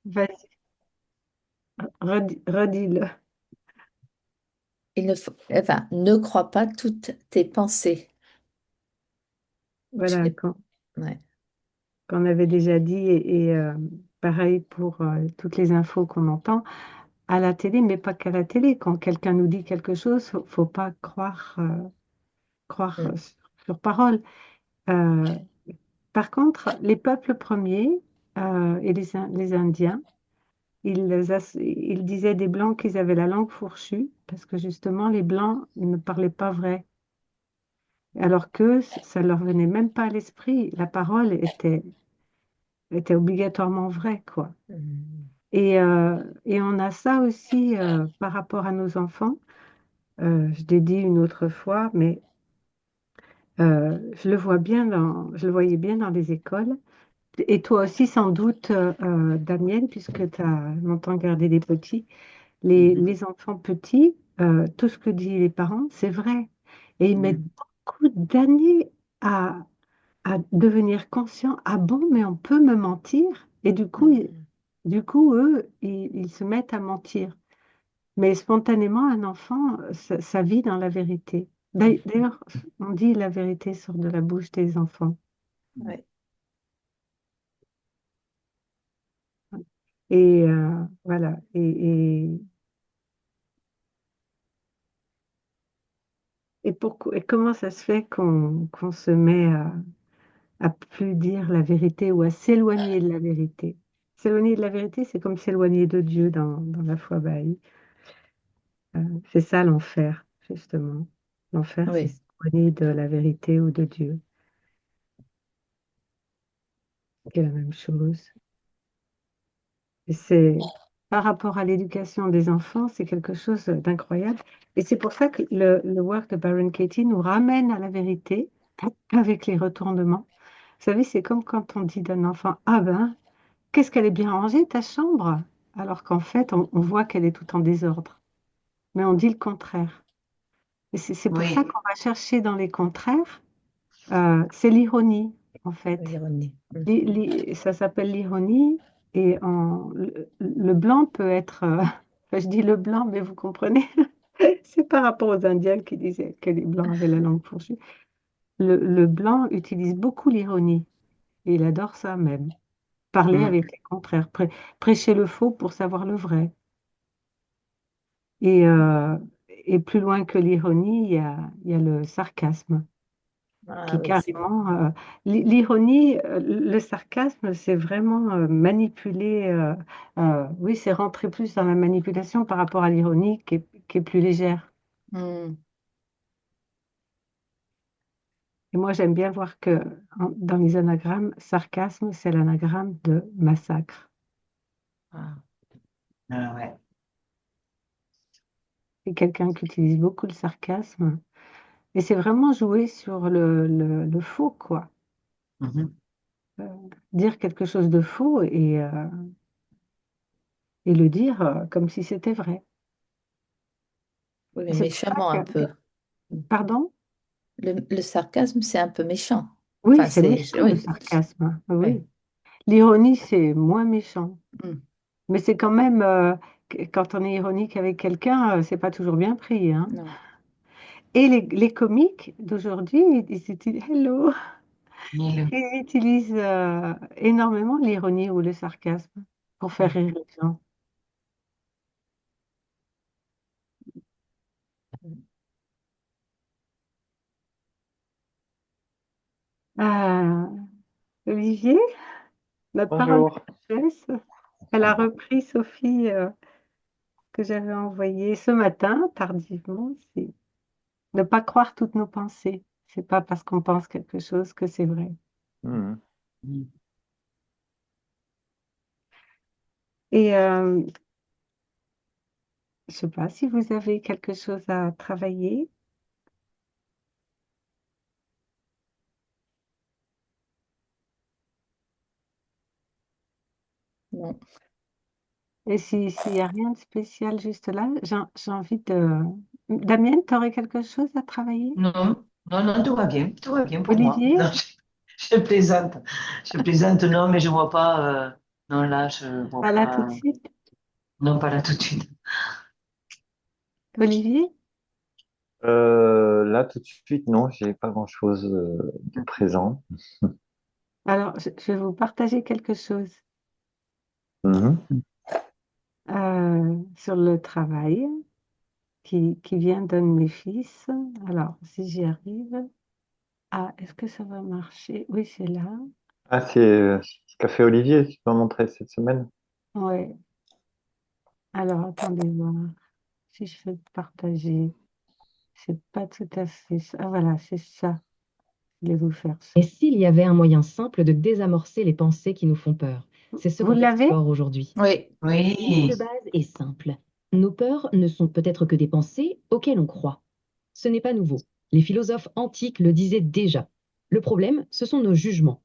Vas-y, redis-le. Enfin, ne crois pas toutes tes pensées. Je Voilà, sais- ouais. qu'on avait déjà dit, pareil pour toutes les infos qu'on entend à la télé, mais pas qu'à la télé. Quand quelqu'un nous dit quelque chose, faut pas croire Mm, sur parole. Euh, Par contre, les peuples premiers et les Indiens, ils disaient des Blancs qu'ils avaient la langue fourchue, parce que justement, les Blancs ne parlaient pas vrai. Alors que ça leur venait même pas à l'esprit. La parole était obligatoirement vraie, quoi. mm, Et on a ça aussi par rapport à nos enfants. Je l'ai dit une autre fois, mais je le voyais bien dans les écoles. Et toi aussi, sans doute, Daniel, puisque tu as longtemps gardé des petits, mhm, les enfants petits, tout ce que disent les parents, c'est vrai. Et ils mettent mm, beaucoup d'années à devenir conscients. Ah bon, mais on peut me mentir? Et mm, du coup, eux, ils se mettent à mentir. Mais spontanément, un enfant, ça vit dans la vérité. mm. D'ailleurs, on dit la vérité sort de la bouche des enfants. Ouais. Et voilà. Et comment ça se fait qu'on se met à plus dire la vérité ou à s'éloigner de la vérité? S'éloigner de la vérité, c'est comme s'éloigner de Dieu dans la foi bahaï. C'est ça l'enfer, justement. L'enfer, c'est Oui, s'éloigner de la vérité ou de Dieu, qui est la même chose. Et c'est par rapport à l'éducation des enfants, c'est quelque chose d'incroyable. Et c'est pour ça que le work de Baron Katie nous ramène à la vérité avec les retournements. Vous savez, c'est comme quand on dit d'un enfant, ah ben, qu'est-ce qu'elle est bien rangée, ta chambre? Alors qu'en fait, on voit qu'elle est tout en désordre. Mais on dit le contraire. Et c'est pour ça Oui, qu'on va chercher dans les contraires. C'est l'ironie, en fait. l'ironie. Mm. Ça s'appelle l'ironie. Et le blanc peut être... enfin, je dis le blanc, mais vous comprenez. C'est par rapport aux Indiens qui disaient que les blancs avaient la langue fourchue. Le blanc utilise beaucoup l'ironie. Et il adore ça même. Parler mm, avec les contraires. Prêcher le faux pour savoir le vrai. Et, euh, et plus loin que l'ironie, il y a le sarcasme. Ah Qui oui, c'est carrément, l'ironie, le sarcasme, c'est vraiment manipuler, oui, c'est rentrer plus dans la manipulation par rapport à l'ironie qui est plus légère. mm. Et moi, j'aime bien voir que dans les anagrammes, sarcasme, c'est l'anagramme de massacre. Ah, ah ouais. C'est quelqu'un qui utilise beaucoup le sarcasme. Et c'est vraiment jouer sur le faux, quoi. Mhm. Euh, Dire quelque chose de faux et le dire comme si c'était vrai. oui, Et mais c'est pour ça méchamment un que, peu. Mm. pardon? Le sarcasme, c'est un peu méchant. Oui, Enfin, c'est méchant le oui, sarcasme. oui. Oui. L'ironie, c'est moins méchant. Mm. Mais c'est quand même, quand on est ironique avec quelqu'un, c'est pas toujours bien pris, hein. Non. Et les comiques d'aujourd'hui, ils utilisent, hello, Mille. ils utilisent énormément l'ironie ou le sarcasme pour faire Mm. rire les gens. Ah, Olivier, notre parole de Bonjour. sagesse, elle a repris Sophie que j'avais envoyée ce matin, tardivement. C'est ne pas croire toutes nos pensées. C'est pas parce qu'on pense quelque chose que c'est vrai. Mhm. Mm. Et je sais pas si vous avez quelque chose à travailler. Non. Et s'il n'y a rien de spécial juste là, j'ai envie de... Damien, tu aurais quelque chose à travailler? Non, non, non, tout va bien pour moi. Olivier? Non, je plaisante, non, mais je vois pas. Non, là, je vois Pas là tout de pas. suite. Non, pas là tout de suite. Olivier? Là, tout de suite, non, j'ai pas grand-chose de présent. Alors, je vais vous partager quelque chose Mhm. sur le travail qui vient d'un de mes fils. Alors, si j'y arrive. Ah, est-ce que ça va marcher? Oui, c'est là. Ah, c'est ce qu'a fait Olivier, tu m'as montré cette semaine. Ouais. Alors, attendez voir. Si je fais partager, c'est pas tout à fait ça. Ah, voilà, c'est ça. Je vais vous faire ça. Et s'il y avait un moyen simple de désamorcer les pensées qui nous font peur? C'est ce Vous qu'on l'avez? explore aujourd'hui. Oui. L'idée de Oui. base est simple. Nos peurs ne sont peut-être que des pensées auxquelles on croit. Ce n'est pas nouveau. Les philosophes antiques le disaient déjà. Le problème, ce sont nos jugements.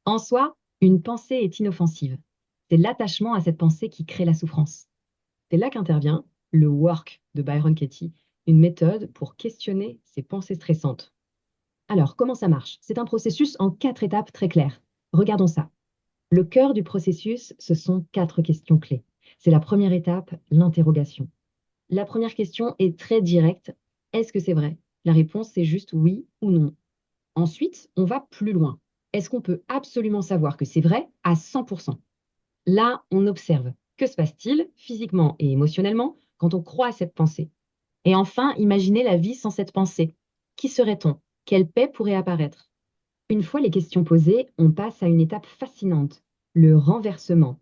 En soi, une pensée est inoffensive. C'est l'attachement à cette pensée qui crée la souffrance. C'est là qu'intervient le work de Byron Katie, une méthode pour questionner ces pensées stressantes. Alors, comment ça marche? C'est un processus en 4 étapes très claires. Regardons ça. Le cœur du processus, ce sont 4 questions clés. C'est la première étape, l'interrogation. La première question est très directe. Est-ce que c'est vrai? La réponse, c'est juste oui ou non. Ensuite, on va plus loin. Est-ce qu'on peut absolument savoir que c'est vrai à 100%? Là, on observe. Que se passe-t-il physiquement et émotionnellement quand on croit à cette pensée? Et enfin, imaginez la vie sans cette pensée. Qui serait-on? Quelle paix pourrait apparaître? Une fois les questions posées, on passe à une étape fascinante, le renversement.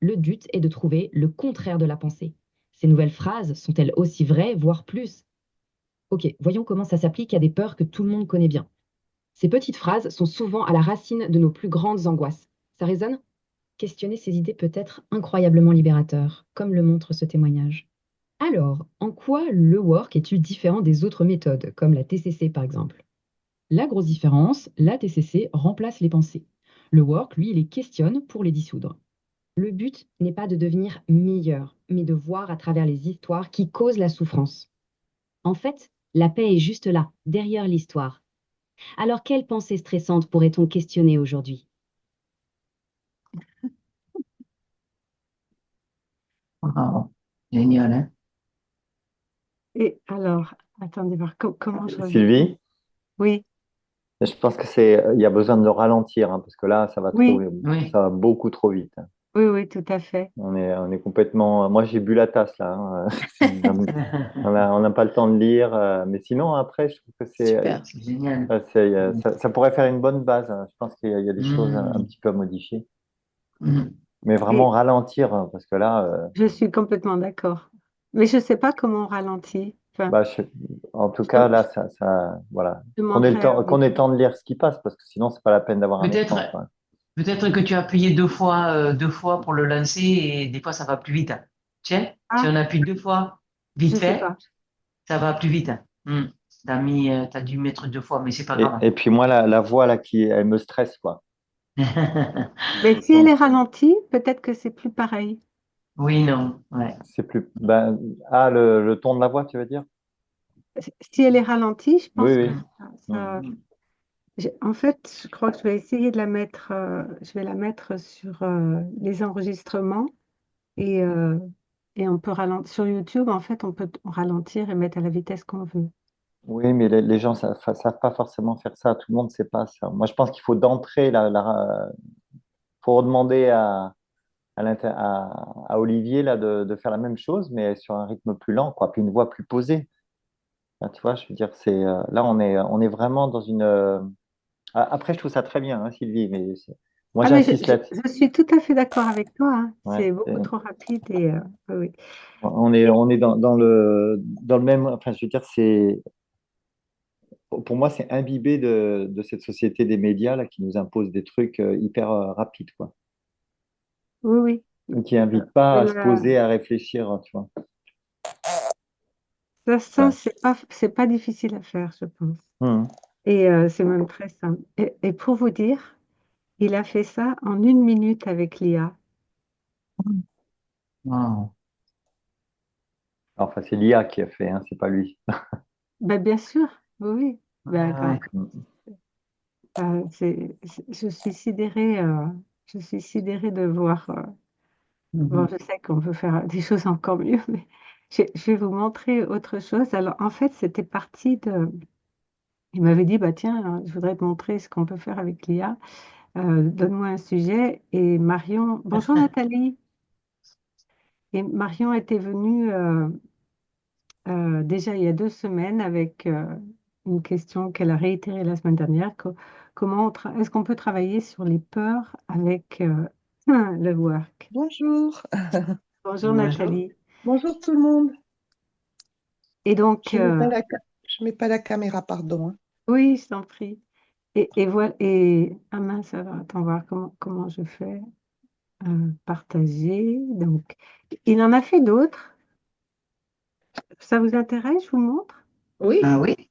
Le but est de trouver le contraire de la pensée. Ces nouvelles phrases sont-elles aussi vraies, voire plus? Ok, voyons comment ça s'applique à des peurs que tout le monde connaît bien. Ces petites phrases sont souvent à la racine de nos plus grandes angoisses. Ça résonne? Questionner ces idées peut être incroyablement libérateur, comme le montre ce témoignage. Alors, en quoi le work est-il différent des autres méthodes, comme la TCC par exemple? La grosse différence, la TCC remplace les pensées. Le work, lui, il les questionne pour les dissoudre. Le but n'est pas de devenir meilleur, mais de voir à travers les histoires qui causent la souffrance. En fait, la paix est juste là, derrière l'histoire. Alors, quelle pensée stressante pourrait-on questionner aujourd'hui? Wow. Génial, hein? Et alors, attendez voir comment je reviens. Sylvie, Oui, je pense que il y a besoin de ralentir, hein, parce que là, oui, Oui. ça va beaucoup trop vite. oui, oui, tout à fait. On est complètement. Moi, j'ai bu la tasse là, hein. On n'a pas le temps de lire, mais sinon après, je trouve que Super. C'est génial. ça pourrait faire une bonne base, hein. Je pense qu'il y a des choses un Mm. petit peu à modifier, Mm. mais vraiment Et ralentir, hein, parce que là, je suis complètement d'accord. Mais je ne sais pas comment on ralentit. Enfin, bah, en tout je, cas là, voilà, je demanderai à qu'on ait le Olivier. temps de lire ce qui passe, parce que sinon c'est pas la peine d'avoir un Peut-être, écran, quoi. peut-être que tu as appuyé deux fois pour le lancer et des fois ça va plus vite. Tiens, si Ah, on appuie deux fois je vite ne sais fait, pas. ça va plus vite. Mm. T'as dû mettre deux fois, mais c'est pas grave. Et puis moi, la voix là, elle me stresse, quoi. Mais si elle est Donc ralentie, peut-être que c'est plus pareil. Oui, non, ouais. c'est plus, ben, le ton de la voix, tu veux dire? Si elle est ralentie, je Oui, pense que oui. Mm. Hmm. Mm. en fait, je crois que je vais essayer de la mettre, je vais la mettre sur les enregistrements et, euh, et on peut ralentir. Sur YouTube, en fait, on peut ralentir et mettre à la vitesse qu'on veut. Oui, mais les gens savent pas forcément faire ça. Tout le monde ne sait pas ça. Moi, je pense qu'il faut d'entrée, faut demander à Olivier là, de faire la même chose, mais sur un rythme plus lent, quoi, puis une voix plus posée. Enfin, tu vois, je veux dire, là, on est vraiment dans une. Après, je trouve ça très bien, hein, Sylvie, mais moi, Ah, mais j'insiste là-dessus. je suis tout à fait d'accord avec toi, hein. Ouais, C'est beaucoup trop rapide et oui. on est dans le même. Enfin, je veux dire, pour moi, c'est imbibé de cette société des médias là, qui nous impose des trucs hyper rapides, quoi. Oui, oui, Et qui oui. invite pas De à se poser, à réfléchir, tu vois. ça, Ouais. c'est pas difficile à faire, je pense. Mhm. Et c'est même très simple. Et pour vous dire, il a fait ça en 1 minute avec l'IA. Wow. Enfin, c'est l'IA qui a fait, hein, c'est pas lui. Ben, bien sûr, oui, oui. Ben, Ouais, attends, ouais. Mhm. je suis sidérée. je suis sidérée de voir. Bon, Mhm. je sais qu'on peut faire des choses encore mieux, mais je vais vous montrer autre chose. Alors, en fait, c'était parti de. Il m'avait dit, bah tiens, je voudrais te montrer ce qu'on peut faire avec l'IA. Donne-moi un sujet. Et Marion, bonjour Nathalie. Et Marion était venue déjà il y a 2 semaines avec une question qu'elle a réitérée la semaine dernière. Comment est-ce qu'on peut travailler sur les peurs avec le work? Bonjour, Bonjour Bonjour. Nathalie. bonjour tout le monde. Et donc, Je mets pas la caméra, pardon, hein. oui, je t'en prie. Et voilà. Et ah mince, alors, attends voir comment je fais. Partager. Donc, il en a fait d'autres. Ça vous intéresse? Je vous montre Ah Oui, oui.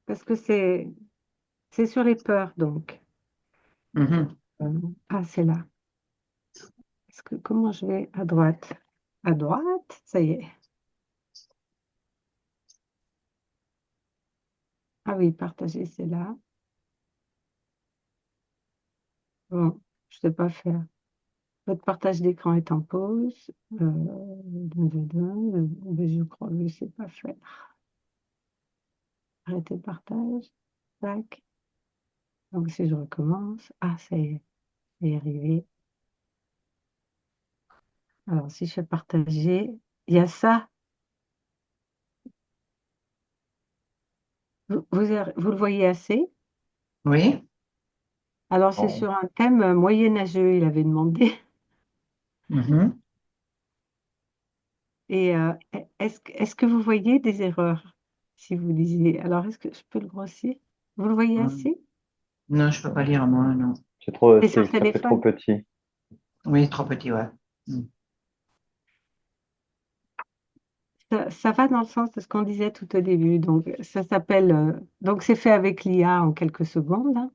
parce que c'est sur les peurs. Donc, Mhm. ah, c'est là. Comment je vais à droite? À droite, ça y est. Ah oui, partager, c'est là. Bon, je ne sais pas faire. Votre partage d'écran est en pause. Je crois que je ne sais pas faire. Arrêter le partage. Tac. Donc, si je recommence. Ah, ça y est, c'est arrivé. Alors, si je fais partager, il y a ça. Vous le voyez assez? Oui. Alors, c'est Bon. sur un thème moyenâgeux, il avait demandé. Mhm. Et est-ce que vous voyez des erreurs si vous lisez? Alors, est-ce que je peux le grossir? Vous le voyez Mm. assez? Non, je peux pas lire moi, non. C'est sur le Ça fait trop téléphone? petit. Oui, trop petit, ouais. Mm. Ça va dans le sens de ce qu'on disait tout au début. Donc, ça s'appelle. Donc, c'est fait avec l'IA en quelques secondes, hein.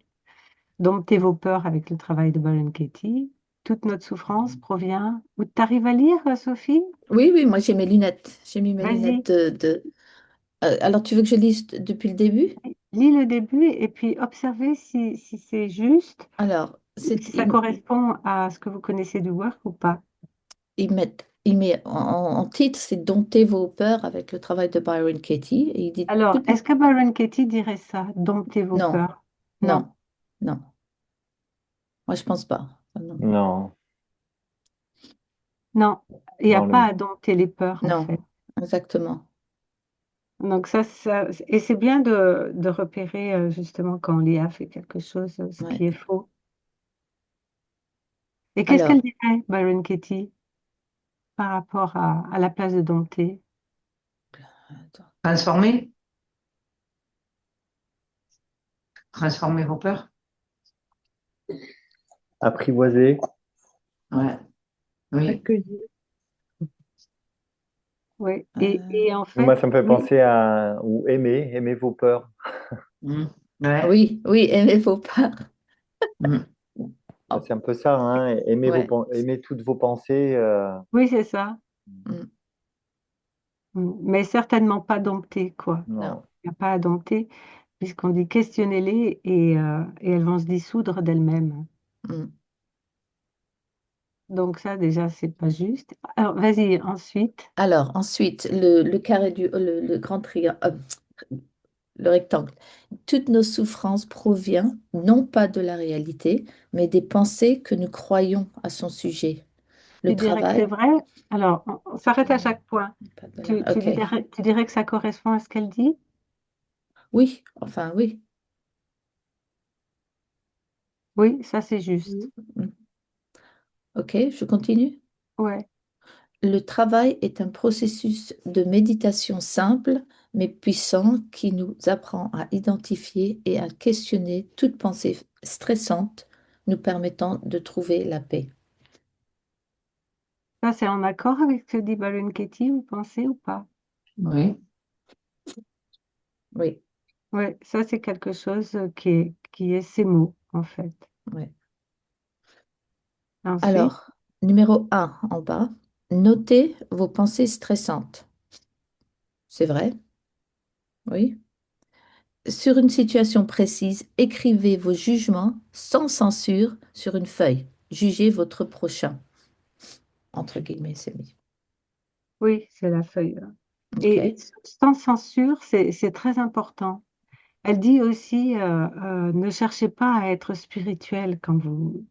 Domptez vos peurs avec le travail de Byron Katie. Toute notre souffrance provient. Ou t'arrives à lire, Sophie? oui, oui, moi j'ai mes lunettes. J'ai mis mes Vas-y, lunettes alors, tu veux que je lise depuis le début? lis le début et puis observez si c'est juste, Alors, si ça correspond à ce que vous connaissez du work ou pas. il met en titre, c'est Domptez vos peurs avec le travail de Byron Katie. Et il dit Alors, toutes. est-ce que Byron Katie dirait ça? Domptez vos Non, peurs. Non, non, non. Moi, je pense pas. Ah, non, Non, non, il n'y a dans pas le. à dompter les peurs en non, fait. exactement. Donc et c'est bien de repérer justement quand l'IA fait quelque chose, ce Ouais. qui est faux. Et qu'est-ce qu'elle Alors, dirait, Byron Katie, par rapport à la place de dompter? attends. Transformer? Transformer vos peurs? Apprivoiser. Ouais. Oui. Accueillir. Oui, Euh, et en Moi, fait, ça me fait oui, penser à. Ou aimer vos peurs. Mm. Ouais. oui, oui, aimez vos peurs. Mm. Oh, C'est un peu ça, hein. ouais. Aimer toutes vos pensées. oui, c'est ça. Mm, Mais certainement pas dompter, quoi. non. Non. Il n'y a pas à dompter, puisqu'on dit questionnez-les et elles vont se dissoudre d'elles-mêmes. Mm. Donc ça, déjà, c'est pas juste. Alors, vas-y, ensuite. Alors, ensuite, le carré le grand triangle, le rectangle. Toutes nos souffrances proviennent non pas de la réalité, mais des pensées que nous croyons à son sujet. Tu Le dirais que c'est travail, vrai? Alors, on s'arrête à chaque point. pas de Tu, la- tu ok. dirais, tu dirais que ça correspond à ce qu'elle dit? Oui, enfin oui. Oui, ça, c'est juste. Mm. Ok, je continue. Ouais. Le travail est un processus de méditation simple mais puissant qui nous apprend à identifier et à questionner toute pensée stressante, nous permettant de trouver la paix. Ça, c'est en accord avec ce que dit Byron Katie, vous pensez ou pas? Oui. Oui, Oui, ça, c'est quelque chose qui est ces mots, en fait. oui. Ensuite, Alors, numéro un en bas, notez vos pensées stressantes. C'est vrai? Oui. Sur une situation précise, écrivez vos jugements sans censure sur une feuille. jugez votre prochain, entre guillemets, c'est mis. Oui, c'est la feuille. Et OK. sans censure, c'est très important. Elle dit aussi, ne cherchez pas à être spirituel quand vous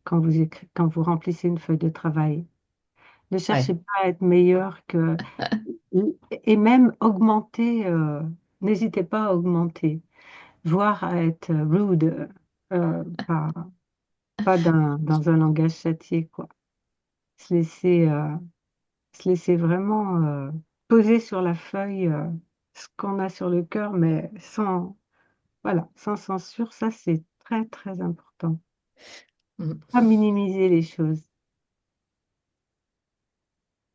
remplissez une feuille de travail. Ne cherchez Ouais. pas à être meilleur que... Et même augmenter, n'hésitez pas à augmenter, voire à être rude, pas, pas dans un langage châtié, quoi. Se laisser, euh, Se laisser vraiment poser sur la feuille ce qu'on a sur le cœur, mais sans, voilà, sans censure, ça c'est très très important. Mm. Pas minimiser les choses.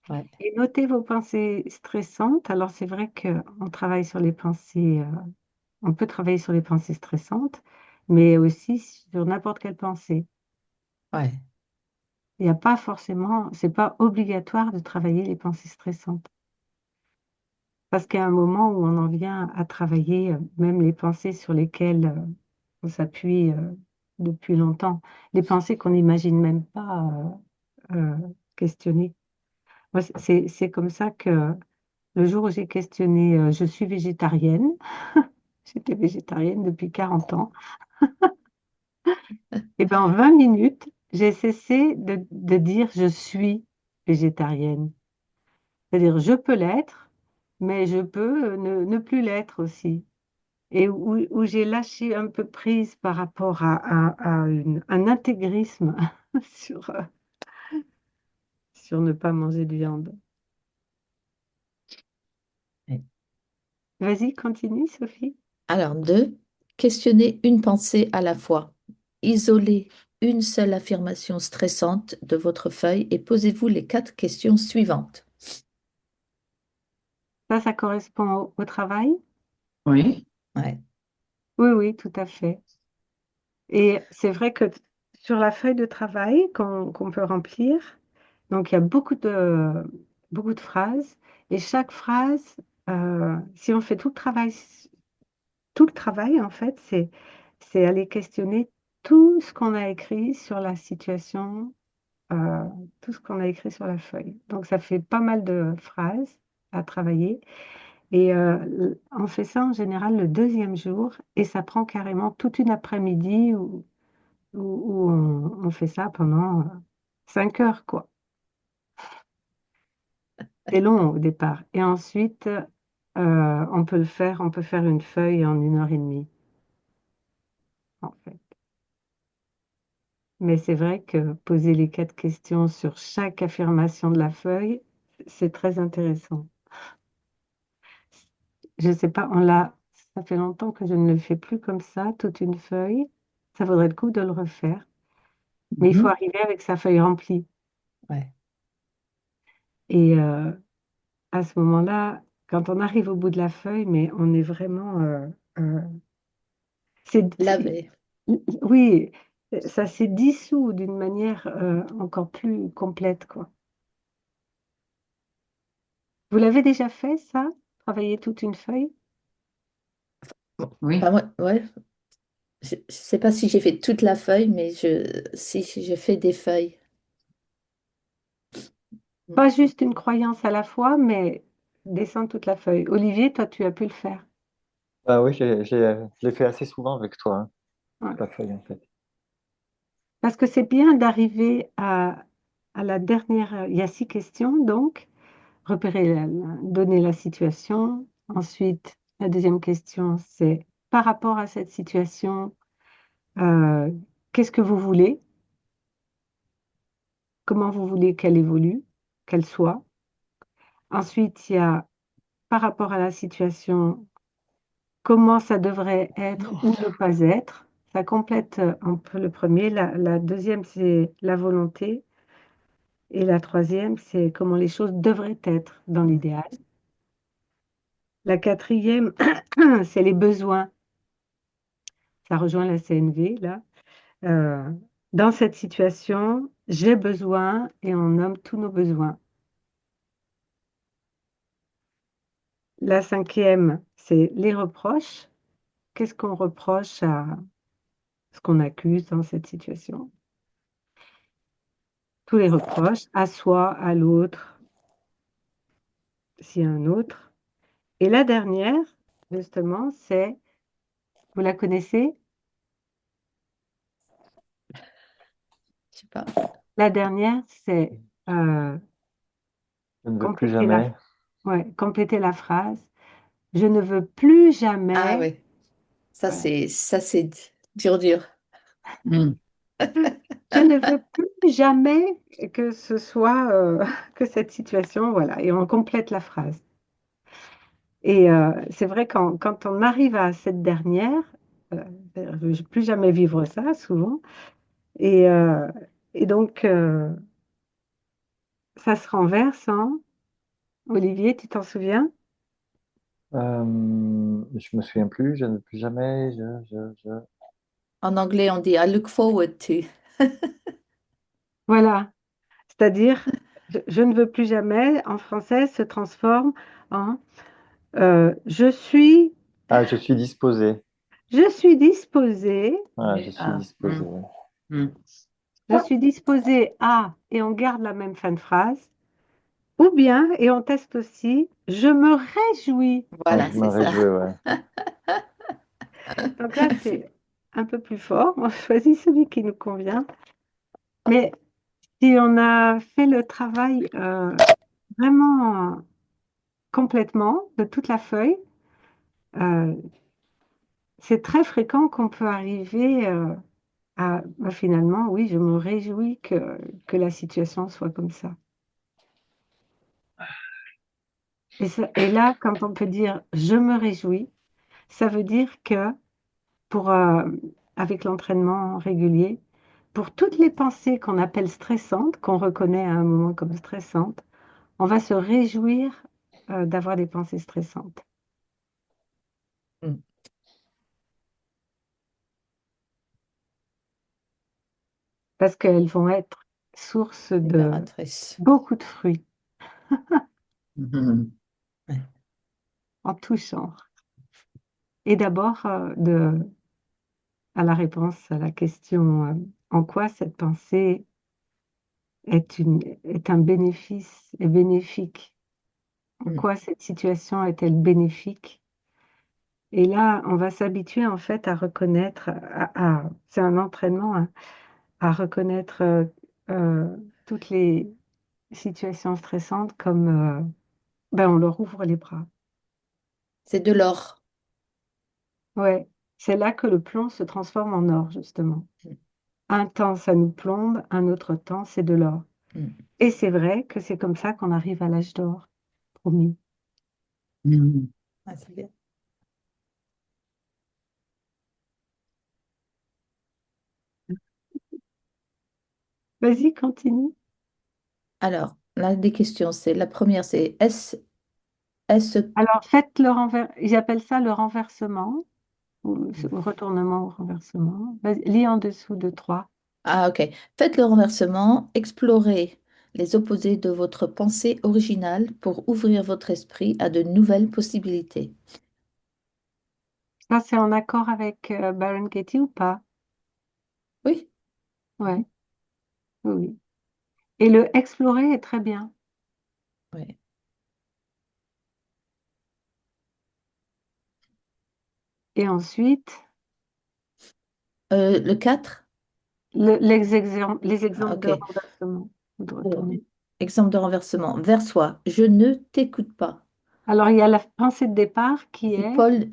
Ouais. Et notez vos pensées stressantes. Alors c'est vrai qu'on travaille sur les pensées, on peut travailler sur les pensées stressantes, mais aussi sur n'importe quelle pensée. Ouais. Il n'y a pas forcément, c'est pas obligatoire de travailler les pensées stressantes. Parce qu'il y a un moment où on en vient à travailler même les pensées sur lesquelles on s'appuie depuis longtemps, les pensées qu'on n'imagine même pas questionner. Moi, c'est comme ça que le jour où j'ai questionné, je suis végétarienne, j'étais végétarienne depuis 40 ans, et bien en 20 minutes, j'ai cessé de dire je suis végétarienne. C'est-à-dire je peux l'être, mais je peux ne plus l'être aussi. Et où j'ai lâché un peu prise par rapport à un intégrisme sur, sur ne pas manger de viande. Ouais. Vas-y, continue, Sophie. Alors, 2, questionnez une pensée à la fois. Isolez une seule affirmation stressante de votre feuille et posez-vous les 4 questions suivantes. Ça correspond au travail? Oui. Ouais. Oui, oui, tout à fait. Et c'est vrai que sur la feuille de travail qu'on peut remplir, donc il y a beaucoup de phrases, et chaque phrase, si on fait tout le travail, en fait, c'est aller questionner tout ce qu'on a écrit sur la situation, euh, tout ce qu'on a écrit sur la feuille. Donc, ça fait pas mal de phrases à travailler. Et on fait ça en général le deuxième jour, et ça prend carrément toute une après-midi où on fait ça pendant 5 heures, quoi. C'est long au départ. Et ensuite, on peut faire une feuille en 1 heure et demie, en fait. Mais c'est vrai que poser les 4 questions sur chaque affirmation de la feuille, c'est très intéressant. Je sais pas, ça fait longtemps que je ne le fais plus comme ça, toute une feuille. Ça vaudrait le coup de le refaire. Mais il faut Mhm. arriver avec sa feuille remplie. Ouais. Et à ce moment-là, quand on arrive au bout de la feuille, mais on est vraiment, euh, c'est- Laver. oui, ça s'est dissous d'une manière encore plus complète, quoi. Vous l'avez déjà fait, ça? Travailler toute une feuille? Oui. Enfin, moi, ouais, je ne sais pas si j'ai fait toute la feuille, mais si j'ai fait des feuilles. Mm. Pas juste une croyance à la fois, mais descendre toute la feuille. Olivier, toi, tu as pu le faire. Ah oui, je l'ai fait assez souvent avec toi, hein, Ouais. la feuille en fait. Parce que c'est bien d'arriver à la dernière. Il y a 6 questions, donc, donner la situation. Ensuite, la deuxième question, c'est par rapport à cette situation, euh, qu'est-ce que vous voulez? Comment vous voulez qu'elle évolue, qu'elle soit? Ensuite, il y a par rapport à la situation, comment ça devrait être ou ne pas être. Ça complète un peu le premier. La deuxième, c'est la volonté. Et la troisième, c'est comment les choses devraient être dans l'idéal. La quatrième, c'est les besoins. Ça rejoint la CNV, là. Euh, dans cette situation, j'ai besoin et on nomme tous nos besoins. La cinquième, c'est les reproches. Qu'est-ce qu'on reproche à ce qu'on accuse dans cette situation? tous les reproches, à soi, à l'autre, s'il y a un autre. Et la dernière, justement, c'est, vous la connaissez? Je sais pas. La dernière, c'est euh, Je ne veux plus compléter la, jamais. ouais, compléter la phrase. Je ne veux plus Ah jamais. oui, ça Voilà. c'est dur, dur. Mm. Je ne veux plus jamais que ce soit que cette situation, voilà, et on complète la phrase. Et c'est vrai quand on arrive à cette dernière, euh, je ne veux plus jamais vivre ça, souvent, et, euh, et donc ça se renverse, hein. Olivier, tu t'en souviens? Je me souviens plus, je ne veux plus jamais. En anglais, on dit I look forward to. Voilà, c'est-à-dire, je ne veux plus jamais, en français, se transforme en Ah, je suis disposé. je suis disposée. Voilà, je suis Ah, disposé. mm. Je suis disposée à, et on garde la même fin de phrase, ou bien, et on teste aussi, je me réjouis. Ouais, Voilà, je me c'est ça. réjouis, ouais. Donc là, c'est un peu plus fort. On choisit celui qui nous convient. Mais si on a fait le travail vraiment complètement de toute la feuille, euh, c'est très fréquent qu'on peut arriver à, bah, finalement, oui, je me réjouis que la situation soit comme ça. Et là, quand on peut dire je me réjouis, ça veut dire que pour, avec l'entraînement régulier, pour toutes les pensées qu'on appelle stressantes, qu'on reconnaît à un moment comme stressantes, on va se réjouir d'avoir des pensées stressantes. Mm. Parce qu'elles vont être source de Libératrice. beaucoup de fruits Mhm. Ouais. en tout genre. Et d'abord, à la réponse à la question en quoi cette pensée est un bénéfice, est bénéfique? En Mm. quoi cette situation est-elle bénéfique? Et là, on va s'habituer en fait à reconnaître, c'est un entraînement, hein, à reconnaître euh, toutes les situations stressantes comme ben, on leur ouvre les bras. C'est de l'or. Ouais, c'est là que le plomb se transforme en or, justement. Un temps, ça nous plombe, un autre temps, c'est de l'or. Mm. Et c'est vrai que c'est comme ça qu'on arrive à l'âge d'or, promis. Mm. Ah, c'est bien. Vas-y, continue. Alors, là, des questions. C'est la première, c'est est-ce Alors, faites le ils appellent ça le renversement, ou le retournement ou renversement. Vas-y, lis en dessous de 3. Ah, ok. Faites le renversement, explorez les opposés de votre pensée originale pour ouvrir votre esprit à de nouvelles possibilités. Ça, c'est en accord avec Baron Katie ou pas? Oui, Ouais, oui, oui. Et le explorer est très bien. oui. Et ensuite, Le 4. les Ah, exemples de ok. renversement ou de Bon, retournement. exemple de renversement. Vers soi. Je ne t'écoute pas. Alors, il y a la pensée de départ qui Si est, Paul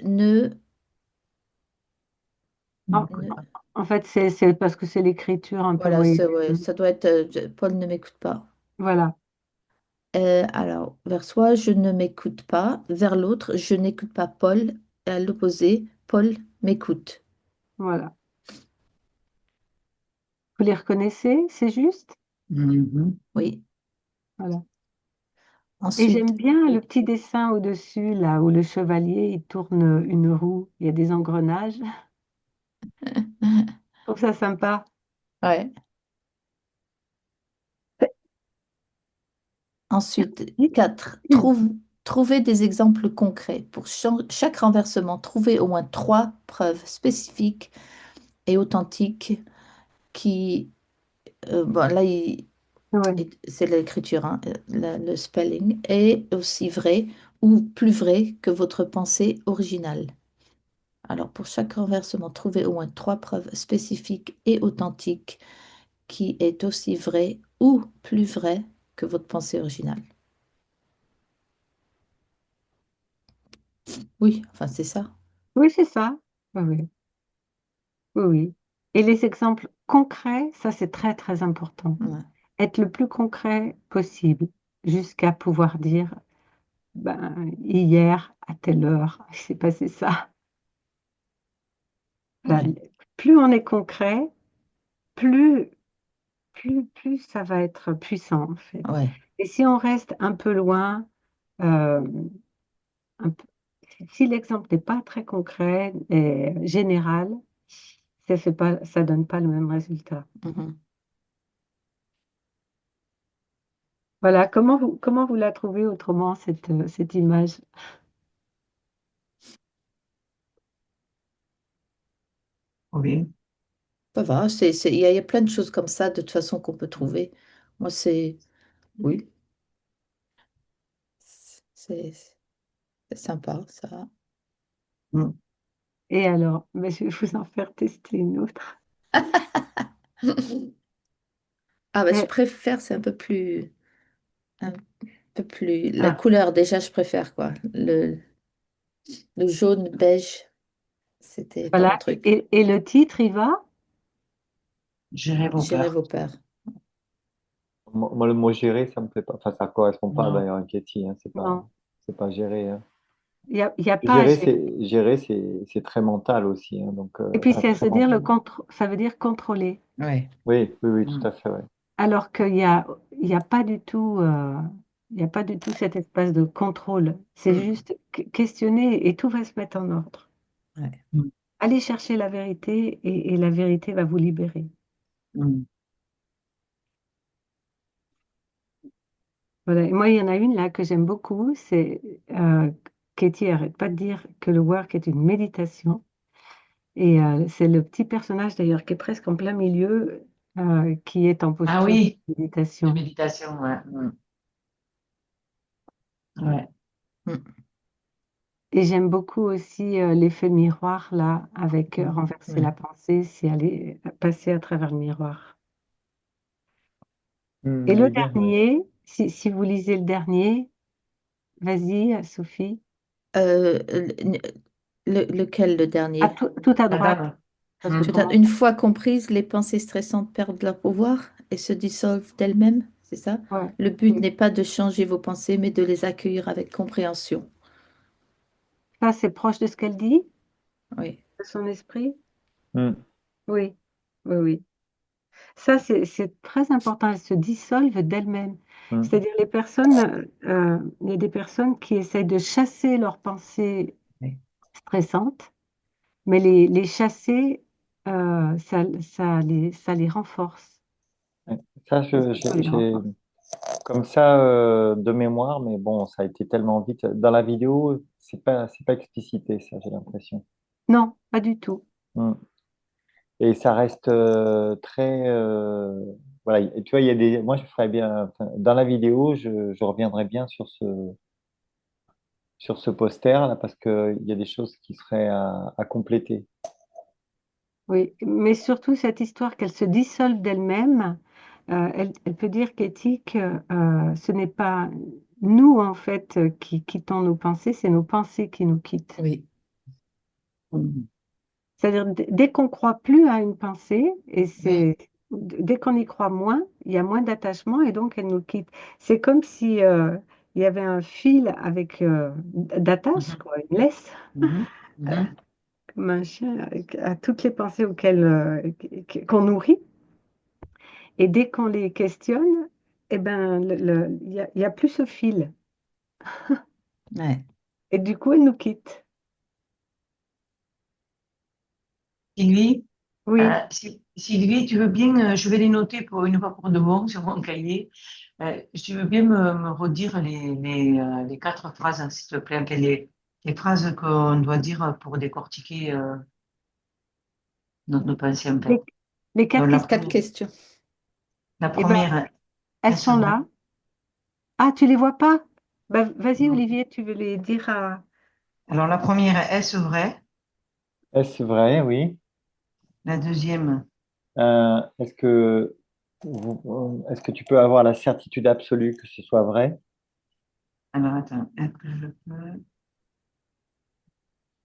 en, ne- en fait, c'est parce que c'est l'écriture un peu voilà, moyenne. ouais, ça doit être Paul ne m'écoute pas. Voilà, Alors, vers soi, je ne m'écoute pas. Vers l'autre, je n'écoute pas Paul. Et à l'opposé, Paul m'écoute. voilà. Vous les reconnaissez, c'est juste? Mhm. Oui. Voilà. Et Ensuite, j'aime bien le oui. petit dessin au-dessus, là, où le chevalier, il tourne une roue. Il y a des engrenages. Je trouve ça sympa. Ouais. Ensuite, 4. Trouver des exemples concrets. Pour chaque renversement, trouver au moins 3 preuves spécifiques et authentiques qui, bon, là, Ouais. C'est l'écriture, hein, le spelling, est aussi vrai ou plus vrai que votre pensée originale. Alors, pour chaque renversement, trouvez au moins trois preuves spécifiques et authentiques qui est aussi vrai ou plus vrai que votre pensée originale. Oui, enfin, c'est ça. Oui, c'est ça. Oui, oui, oui, oui. Et les exemples concrets, ça c'est très, très important. Ouais. Être le plus concret possible jusqu'à pouvoir dire, ben, hier, à telle heure, il s'est passé ça. Voilà. Ouais. Plus on est concret, plus, plus ça va être puissant, en fait. Ouais. Et si on reste un peu loin, euh, un peu- si l'exemple n'est pas très concret et général, ça fait pas, ça donne pas le même résultat. Mhm. Voilà, comment vous la trouvez autrement, cette image? Oui. Ça va, il y a plein de choses comme ça, de toute façon, qu'on peut trouver. Moi, oui, c'est c'est sympa, ça. Mm. Et alors, ben, je vais vous en faire tester une autre. Ah, bah, je Euh, préfère, c'est un peu plus, la Ah, couleur, déjà, je préfère, quoi. Le jaune beige, c'était pas mon voilà, truc. et le titre, il va? j'irai vos J'irai peurs. vos peurs. Moi, le mot gérer, ça me fait pas. Enfin, ça correspond pas à Non. Byron Katie, hein. Non, C'est pas gérer, hein. il y a pas à gérer. Gérer, c'est très mental aussi, hein. Donc, Et puis, très, très mental. ça veut dire contrôler. Ouais. Oui, oui, oui, tout Mm. à fait, ouais. Alors il y a pas du tout, il y a pas du tout cet espace de contrôle. C'est Mm. juste questionner et tout va se mettre en ordre. Ouais. Mm. Allez chercher la vérité et la vérité va vous libérer. Mm. Voilà. Et moi, il y en a une là que j'aime beaucoup, c'est Katie arrête pas de dire que le work est une méditation. Et c'est le petit personnage d'ailleurs qui est presque en plein milieu, qui est en Ah posture de oui, de méditation. méditation, ouais. Mm. Ouais. Mm. Et j'aime beaucoup aussi l'effet miroir là, avec Mm. renverser la Ouais. pensée, c'est aller passer à travers le miroir. Et Elle le est bien, ouais. dernier, si vous lisez le dernier, vas-y, Sophie. Euh, le- Lequel, le À dernier? tout à La droite, dame. parce que Mm. pour moi, Une fois comprises, les pensées stressantes perdent leur pouvoir et se dissolvent d'elles-mêmes, c'est ça? ouais, Le but oui. n'est pas de changer vos pensées, mais de les accueillir avec compréhension. Ça, c'est proche de ce qu'elle dit, Oui, de son esprit. Mm, Oui, oui, oui. Ça, c'est très important. Elles se dissolvent d'elles-mêmes. mm. C'est-à-dire, les personnes, il y a des personnes qui essayent de chasser leurs pensées Oui. stressantes, mais les chasser, ça les renforce. Ouais. Ça, Ça les renforce. comme ça de mémoire, mais bon, ça a été tellement vite. Dans la vidéo, c'est pas explicité, ça, j'ai l'impression. Non, pas du tout. Mm. Et ça reste très, voilà. Et tu vois, il y a des, moi, je ferais bien, enfin, dans la vidéo, je reviendrai bien sur ce poster là, parce que il y a des choses qui seraient à compléter. Oui, mais surtout cette histoire qu'elle se dissolve d'elle-même, elle peut dire qu'éthique, ce n'est pas nous, en fait, qui quittons nos pensées, c'est nos pensées qui nous quittent. oui, Mm. C'est-à-dire, dès qu'on croit plus à une pensée, et Oui. dès qu'on y croit moins, il y a moins d'attachement et donc elle nous quitte. C'est comme si il y avait un fil avec d'attache, Mhm. quoi, une laisse, Mhm. Mhm. comme un chien, à toutes les pensées qu'on nourrit. Et dès qu'on les questionne, eh ben, il y a plus ce fil. ouais. Et du coup, elle nous quitte. Sylvie, Oui, Sylvie, tu veux bien, je vais les noter pour une fois pour de bon sur mon cahier. Tu veux bien me redire les quatre phrases, hein, s'il te plaît, les phrases qu'on doit dire pour décortiquer nos pensées un peu. les, les quatre Donc, questions. Quatre questions. la Eh ben, première, Elles Est-ce sont vrai? là. Ah, tu les vois pas? Bah, vas-y, Non. Olivier, tu veux les dire à... Alors, la première, est-ce vrai? Est-ce vrai? Oui. La deuxième, Est-ce que est-ce que tu peux avoir la certitude absolue que ce soit vrai? alors attends, est-ce que je peux...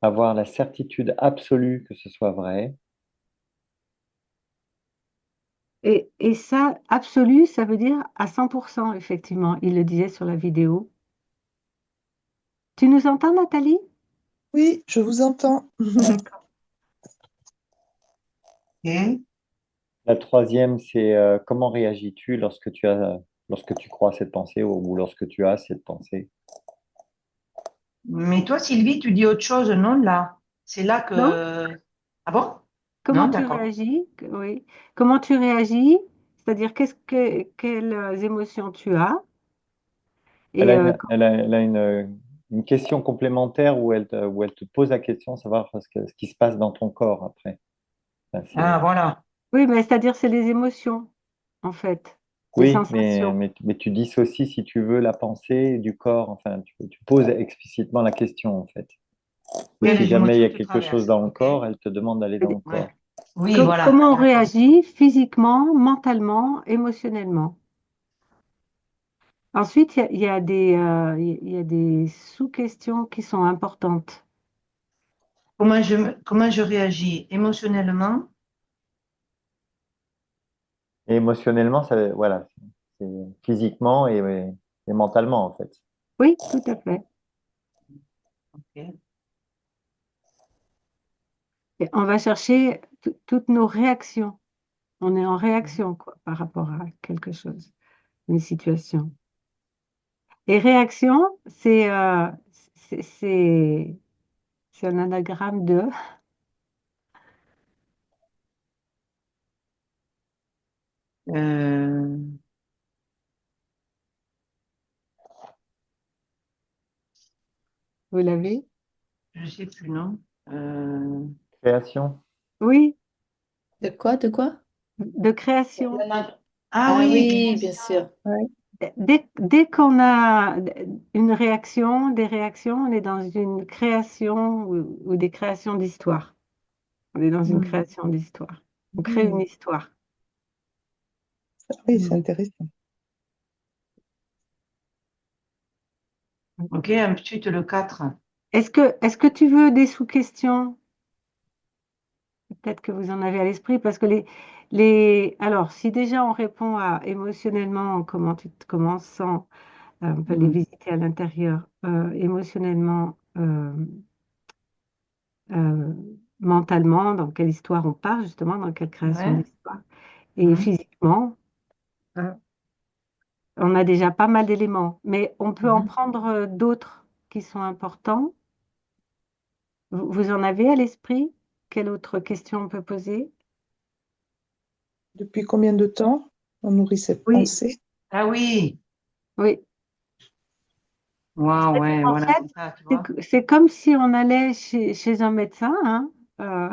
Avoir la certitude absolue que ce soit vrai. Et ça, absolu, ça veut dire à 100%, effectivement. Il le disait sur la vidéo. Tu nous entends, Nathalie? Oui, je vous entends. D'accord. Ok. La troisième, c'est comment réagis-tu lorsque tu crois cette pensée ou lorsque tu as cette pensée? Mais toi, Sylvie, tu dis autre chose, non, là? C'est là Non? que... Ah bon? Comment Non, tu d'accord. réagis? Oui. Comment tu réagis? C'est-à-dire, quelles émotions tu as? Et Elle a une question complémentaire où elle te pose la question, savoir ce qui se passe dans ton corps après. Enfin, Ah, voilà. oui, mais c'est-à-dire, c'est les émotions, en fait, les oui, sensations. mais tu dissocies, si tu veux, la pensée du corps. Enfin, tu poses explicitement la question, en fait. Et si Quelles Oui. jamais il y émotions a te quelque chose traversent? dans le Ok. corps, elle te demande d'aller dans le Ouais. corps. Oui, voilà, Comment on d'accord. réagit physiquement, mentalement, émotionnellement? Ensuite, il y a des sous-questions qui sont importantes. Comment je réagis émotionnellement? Et émotionnellement, voilà, c'est physiquement et mentalement, en fait. Oui, tout à fait. Ok. Et on va chercher toutes nos réactions. On est en réaction, quoi, par rapport à quelque chose, une situation. Et réaction, c'est c'est- c'est un anagramme de... Euh, Vous l'avez? je sais plus, non? Euh, Création. Oui, De quoi? De quoi? de création. Ah Ah oui, oui, bien création. sûr. Ouais. Dès qu'on a une réaction, des réactions, on est dans une création ou des créations d'histoire. On est dans une Hmm. création d'histoire. On crée une Hmm. histoire. Oui, c'est Hmm. intéressant. Ok, ensuite le 4. Est-ce que tu veux des sous-questions? Peut-être que vous en avez à l'esprit, parce que alors, si déjà on répond à émotionnellement, comment on se sent, on peut les Hmm. visiter à l'intérieur, émotionnellement, euh, mentalement, dans quelle histoire on part, justement, dans quelle création Ouais. d'histoire, et Hmm. physiquement, hein, on a déjà pas mal d'éléments, mais on peut en Mhm. prendre d'autres qui sont importants. Vous en avez à l'esprit? Quelle autre question on peut poser? Depuis combien de temps on nourrit cette Oui, pensée? Ah oui. oui. Waouh, ouais, En voilà, fait, c'est ça, tu vois. c'est comme si on allait chez un médecin, hein. Euh,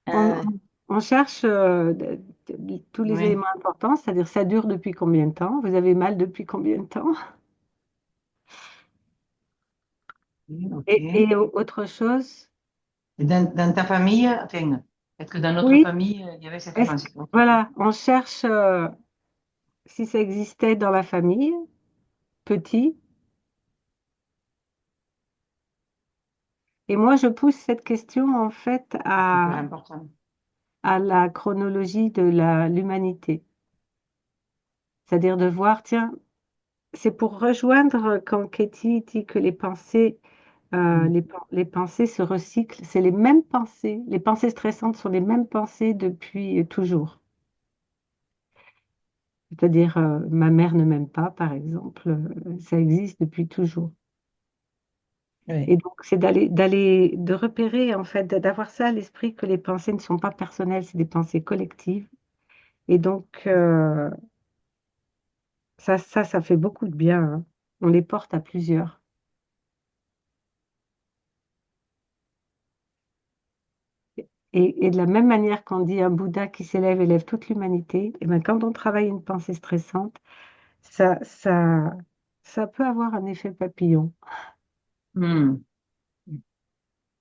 on, Ah, on cherche tous les Oui. éléments importants, c'est-à-dire ça dure depuis combien de temps, vous avez mal depuis combien de temps, Oui, ok. et autre chose. Et dans ta famille, enfin, est-ce que dans notre Oui, famille, il y avait cette est-ce- pensée? Ok. voilà, on cherche si ça existait dans la famille, petit, et moi je pousse cette question en fait C'est super important. à la chronologie de l'humanité, c'est-à-dire de voir, tiens, c'est pour rejoindre quand Katie dit que Mm. les pensées se recyclent. C'est les mêmes pensées. Les pensées stressantes sont les mêmes pensées depuis toujours. C'est-à-dire, ma mère ne m'aime pas, par exemple, ça existe depuis toujours. Et oui. donc, c'est de repérer, en fait, d'avoir ça à l'esprit que les pensées ne sont pas personnelles, c'est des pensées collectives. Et donc, ça fait beaucoup de bien, hein. On les porte à plusieurs. Et de la même manière qu'on dit un Bouddha qui s'élève élève toute l'humanité, et bien quand on travaille une pensée stressante, ça, ça, ça peut avoir un effet papillon. Hmm.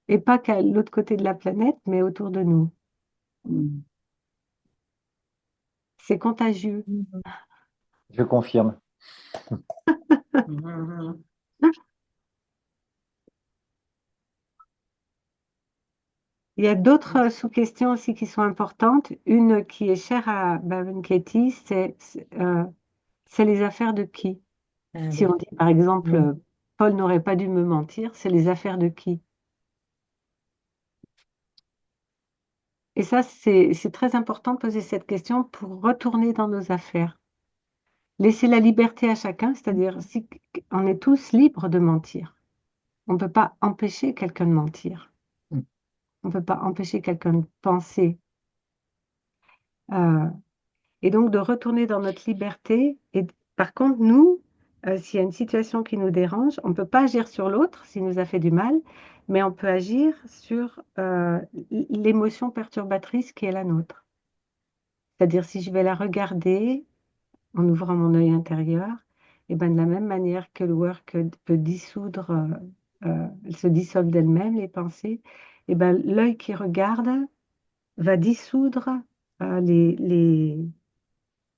Et pas qu'à l'autre côté de la planète, mais autour de nous. Hmm. C'est contagieux. Je confirme. Mhm. Il y a d'autres sous-questions aussi qui sont importantes. Une qui est chère à Baron Katie, c'est les affaires de qui? Ah Si on oui. dit par exemple, Paul n'aurait pas dû me mentir, c'est les affaires de qui? Et ça, c'est très important de poser cette question pour retourner dans nos affaires. Laisser la liberté à chacun, c'est-à-dire si on est tous libres de mentir. On ne peut pas empêcher quelqu'un de mentir. Mm. On ne peut pas empêcher quelqu'un de penser. Euh, et donc de retourner dans notre liberté. Et par contre, nous, s'il y a une situation qui nous dérange, on ne peut pas agir sur l'autre s'il nous a fait du mal, mais on peut agir sur l'émotion perturbatrice qui est la nôtre. C'est-à-dire si je vais la regarder en ouvrant mon œil intérieur, et ben de la même manière que le work peut dissoudre, elle se dissolve d'elle-même, les pensées, et ben l'œil qui regarde va dissoudre euh, les,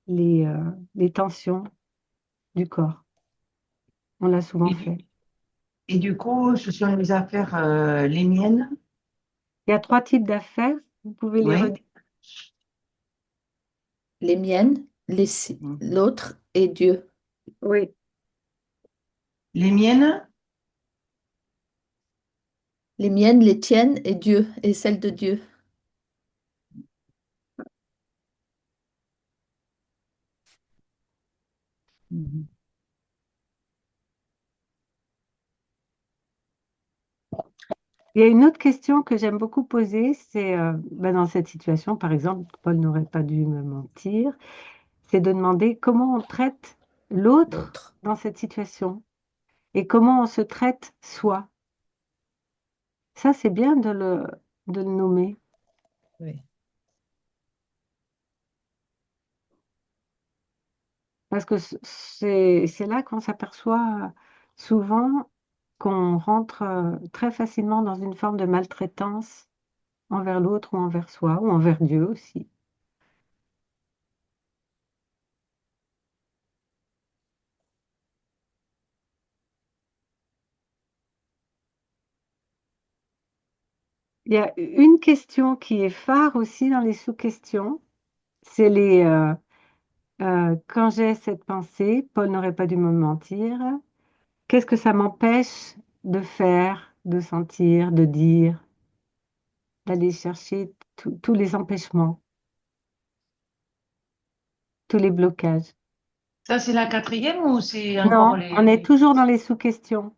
les, les tensions du corps. On l'a souvent Et, fait. et du coup, ce sont les affaires, les miennes, Il y a trois types d'affaires. Vous pouvez les oui. redire. Les miennes, Mhm. l'autre et Dieu. Oui, Les miennes, Les miennes, les tiennes et Dieu, et celles de Dieu. mhm. il y a une autre question que j'aime beaucoup poser, c'est ben, dans cette situation, par exemple, Paul n'aurait pas dû me mentir, c'est de demander comment on traite l'autre L'autre. dans cette situation et comment on se traite soi. Ça, c'est bien de le nommer Oui. parce que c'est là qu'on s'aperçoit souvent qu'on rentre très facilement dans une forme de maltraitance envers l'autre ou envers soi ou envers Dieu aussi. Il y a une question qui est phare aussi dans les sous-questions, c'est quand j'ai cette pensée, Paul n'aurait pas dû me mentir, qu'est-ce que ça m'empêche de faire, de sentir, de dire, d'aller chercher tous les empêchements, tous les blocages. Ça, c'est la quatrième ou c'est encore Non, on est les... toujours dans les sous-questions.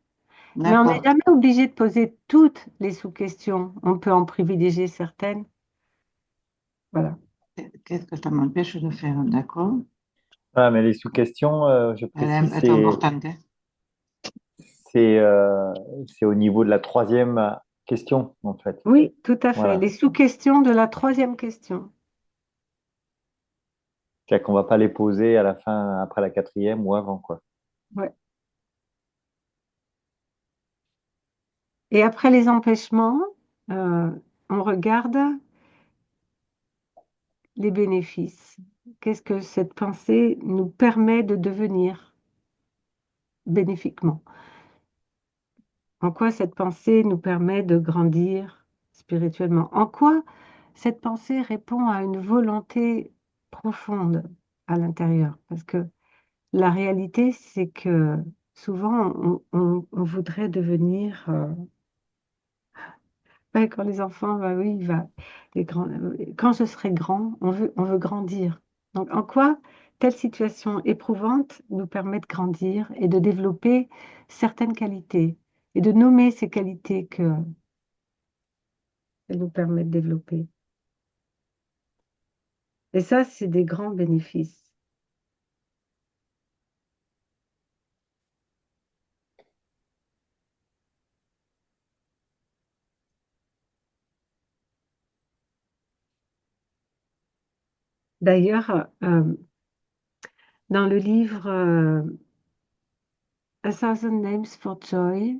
Mais on n'est D'accord. jamais obligé de poser toutes les sous-questions. On peut en privilégier certaines. Voilà. Qu'est-ce que ça m'empêche de faire? D'accord. Ah, mais les sous-questions, je précise, Elle est importante, hein. c'est, euh, c'est au niveau de la troisième question, en fait. Oui, tout à fait. Voilà. Les sous-questions de la troisième question. C'est-à-dire qu'on va pas les poser à la fin, après la quatrième ou avant, quoi. Ouais. Et après les empêchements, euh, on regarde les bénéfices. Qu'est-ce que cette pensée nous permet de devenir bénéfiquement? En quoi cette pensée nous permet de grandir spirituellement? En quoi cette pensée répond à une volonté profonde à l'intérieur? Parce que la réalité, c'est que souvent, on voudrait devenir, ouais, quand les enfants, bah oui, quand je serai grand, on veut grandir. Donc, en quoi telle situation éprouvante nous permet de grandir et de développer certaines qualités et de nommer ces qualités qu'elle nous permet de développer. Et ça, c'est des grands bénéfices. D'ailleurs, dans le livre A Thousand Names for Joy.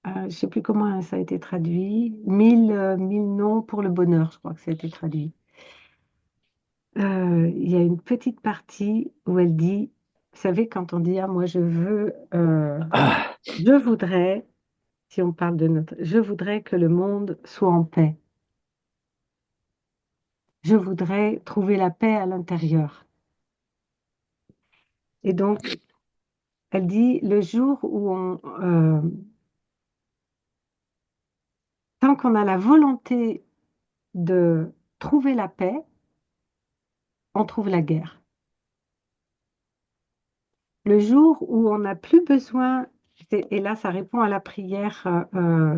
Je ne sais plus comment ça a été traduit. Mille noms pour le bonheur, je crois que ça a été traduit. Il y a une petite partie où elle dit, vous savez, quand on dit, ah, moi je voudrais, si on parle de je voudrais que le monde soit en paix. Je voudrais trouver la paix à l'intérieur. Et donc, elle dit, le jour où tant qu'on a la volonté de trouver la paix, on trouve la guerre. Le jour où on n'a plus besoin, et là ça répond à la prière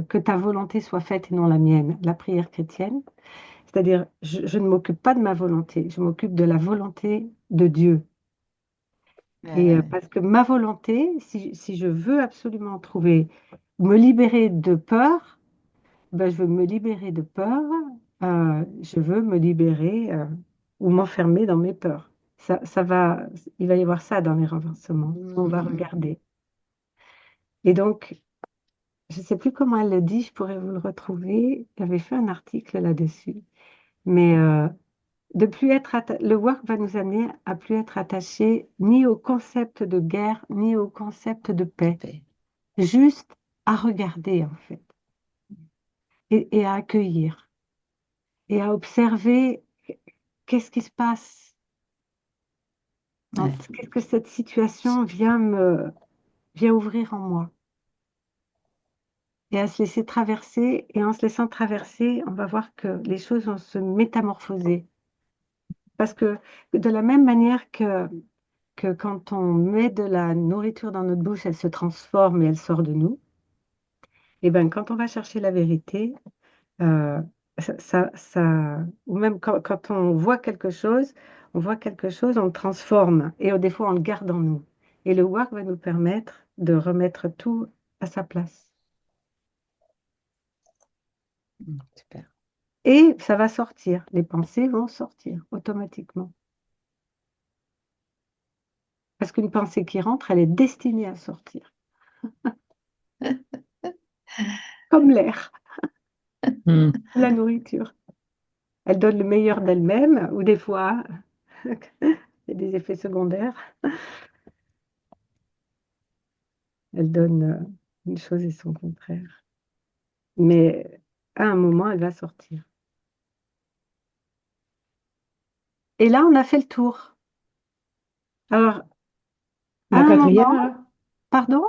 que ta volonté soit faite et non la mienne, la prière chrétienne, c'est-à-dire je ne m'occupe pas de ma volonté, je m'occupe de la volonté de Dieu. Et Ouais. parce que ma volonté, si je veux absolument me libérer de peur, ben, je veux me libérer de peur, je veux me libérer ou m'enfermer dans mes peurs. Il va y avoir ça dans les renversements. On va regarder. Et donc, je ne sais plus comment elle le dit, je pourrais vous le retrouver. J'avais fait un article là-dessus. Mais le work va nous amener à plus être attaché ni au concept de guerre, ni au concept de paix. Paix. Juste à regarder, en fait, et à accueillir, et à observer qu'est-ce qui se passe. Ouais. Qu'est-ce que cette situation vient ouvrir en moi? Et à se laisser traverser, et en se laissant traverser, on va voir que les choses vont se métamorphoser. Parce que de la même manière que quand on met de la nourriture dans notre bouche, elle se transforme et elle sort de nous, et bien quand on va chercher la vérité, euh, ou même quand on voit quelque chose, on le transforme, et des fois on le garde en nous. Et le work va nous permettre de remettre tout à sa place. Super. Et ça va sortir, les pensées vont sortir automatiquement. Parce qu'une pensée qui rentre, elle est destinée à sortir, comme l'air, Mm. la nourriture. Elle donne le meilleur d'elle-même, ou des fois, il y a des effets secondaires. Elle donne une chose et son contraire. Mais à un moment, elle va sortir. Et là, on a fait le tour. Alors, à La un quatrième, moment, là? pardon?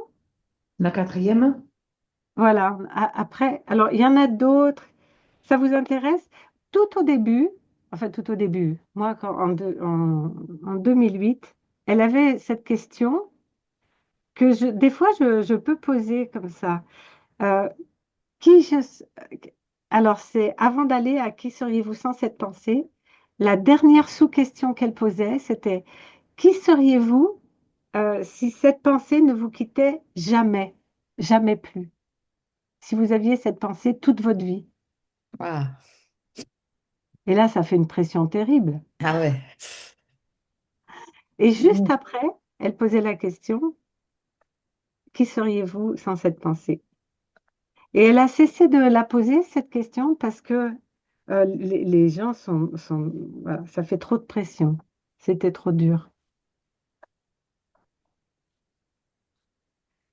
La quatrième? Voilà. Après, alors, il y en a d'autres. Ça vous intéresse? Tout au début, enfin, tout au début, moi, en 2008, elle avait cette question des fois, je peux poser comme ça. Euh, qui je, alors, c'est avant d'aller à qui seriez-vous sans cette pensée, la dernière sous-question qu'elle posait, c'était qui seriez-vous si cette pensée ne vous quittait jamais, jamais plus, si vous aviez cette pensée toute votre vie? Ah. Et là, ça fait une pression terrible. Ah ouais. Et juste Mm. après, elle posait la question, qui seriez-vous sans cette pensée? Et elle a cessé de la poser, cette question, parce que les gens voilà, ça fait trop de pression. C'était trop dur.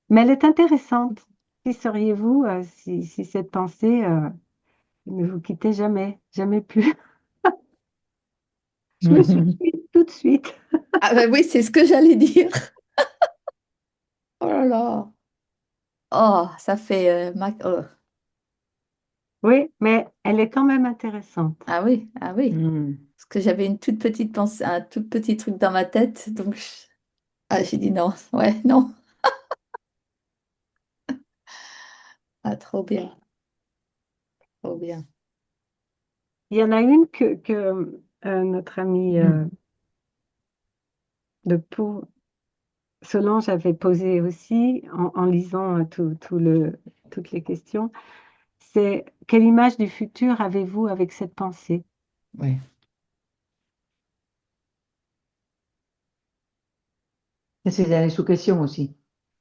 Mais elle est intéressante. Qui seriez-vous si cette pensée ne vous quittait jamais, jamais plus? Je me suis Mhm. dit tout de suite. Ah ben oui, c'est ce que j'allais dire. Oh là là. Oh, ça fait... oh. Oui, mais elle est quand même intéressante. Ah oui, ah oui. Hmm. Parce que j'avais une toute petite pensée, un tout petit truc dans ma tête, donc j'ai dit non. Ouais, non. Ah, trop bien, trop bien. Il y en a une que notre amie de Pau, Solange, avait posée aussi en lisant toutes les questions. C'est quelle image du futur avez-vous avec cette pensée? Oui. Ça, c'est dans les sous-questions aussi.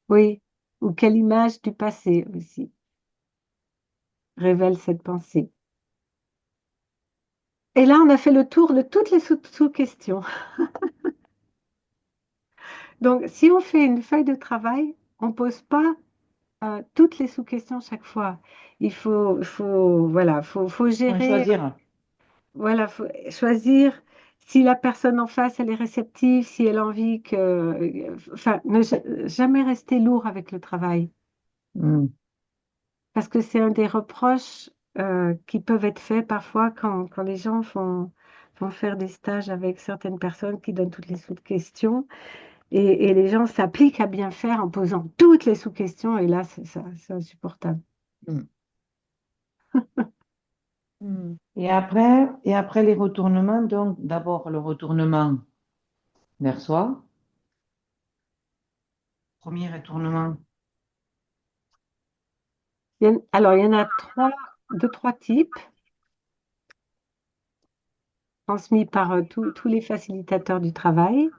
Oui. Ou quelle image du passé aussi révèle cette pensée. Et là, on a fait le tour de toutes les sous-questions. Donc, si on fait une feuille de travail, on ne pose pas toutes les sous-questions chaque fois. Faut On gérer, choisir. voilà, faut choisir si la personne en face, elle est réceptive, si elle a envie enfin, jamais rester lourd avec le travail. Hmm. Parce que c'est un des reproches qui peuvent être faits parfois quand les gens vont faire des stages avec certaines personnes qui donnent toutes les sous-questions. Et les gens s'appliquent à bien faire en posant toutes les sous-questions. Et là, c'est insupportable. Mm. Mm. Et après les retournements, donc d'abord le retournement vers soi. Premier retournement. Alors, il y en a deux, trois types transmis par tous les facilitateurs du travail.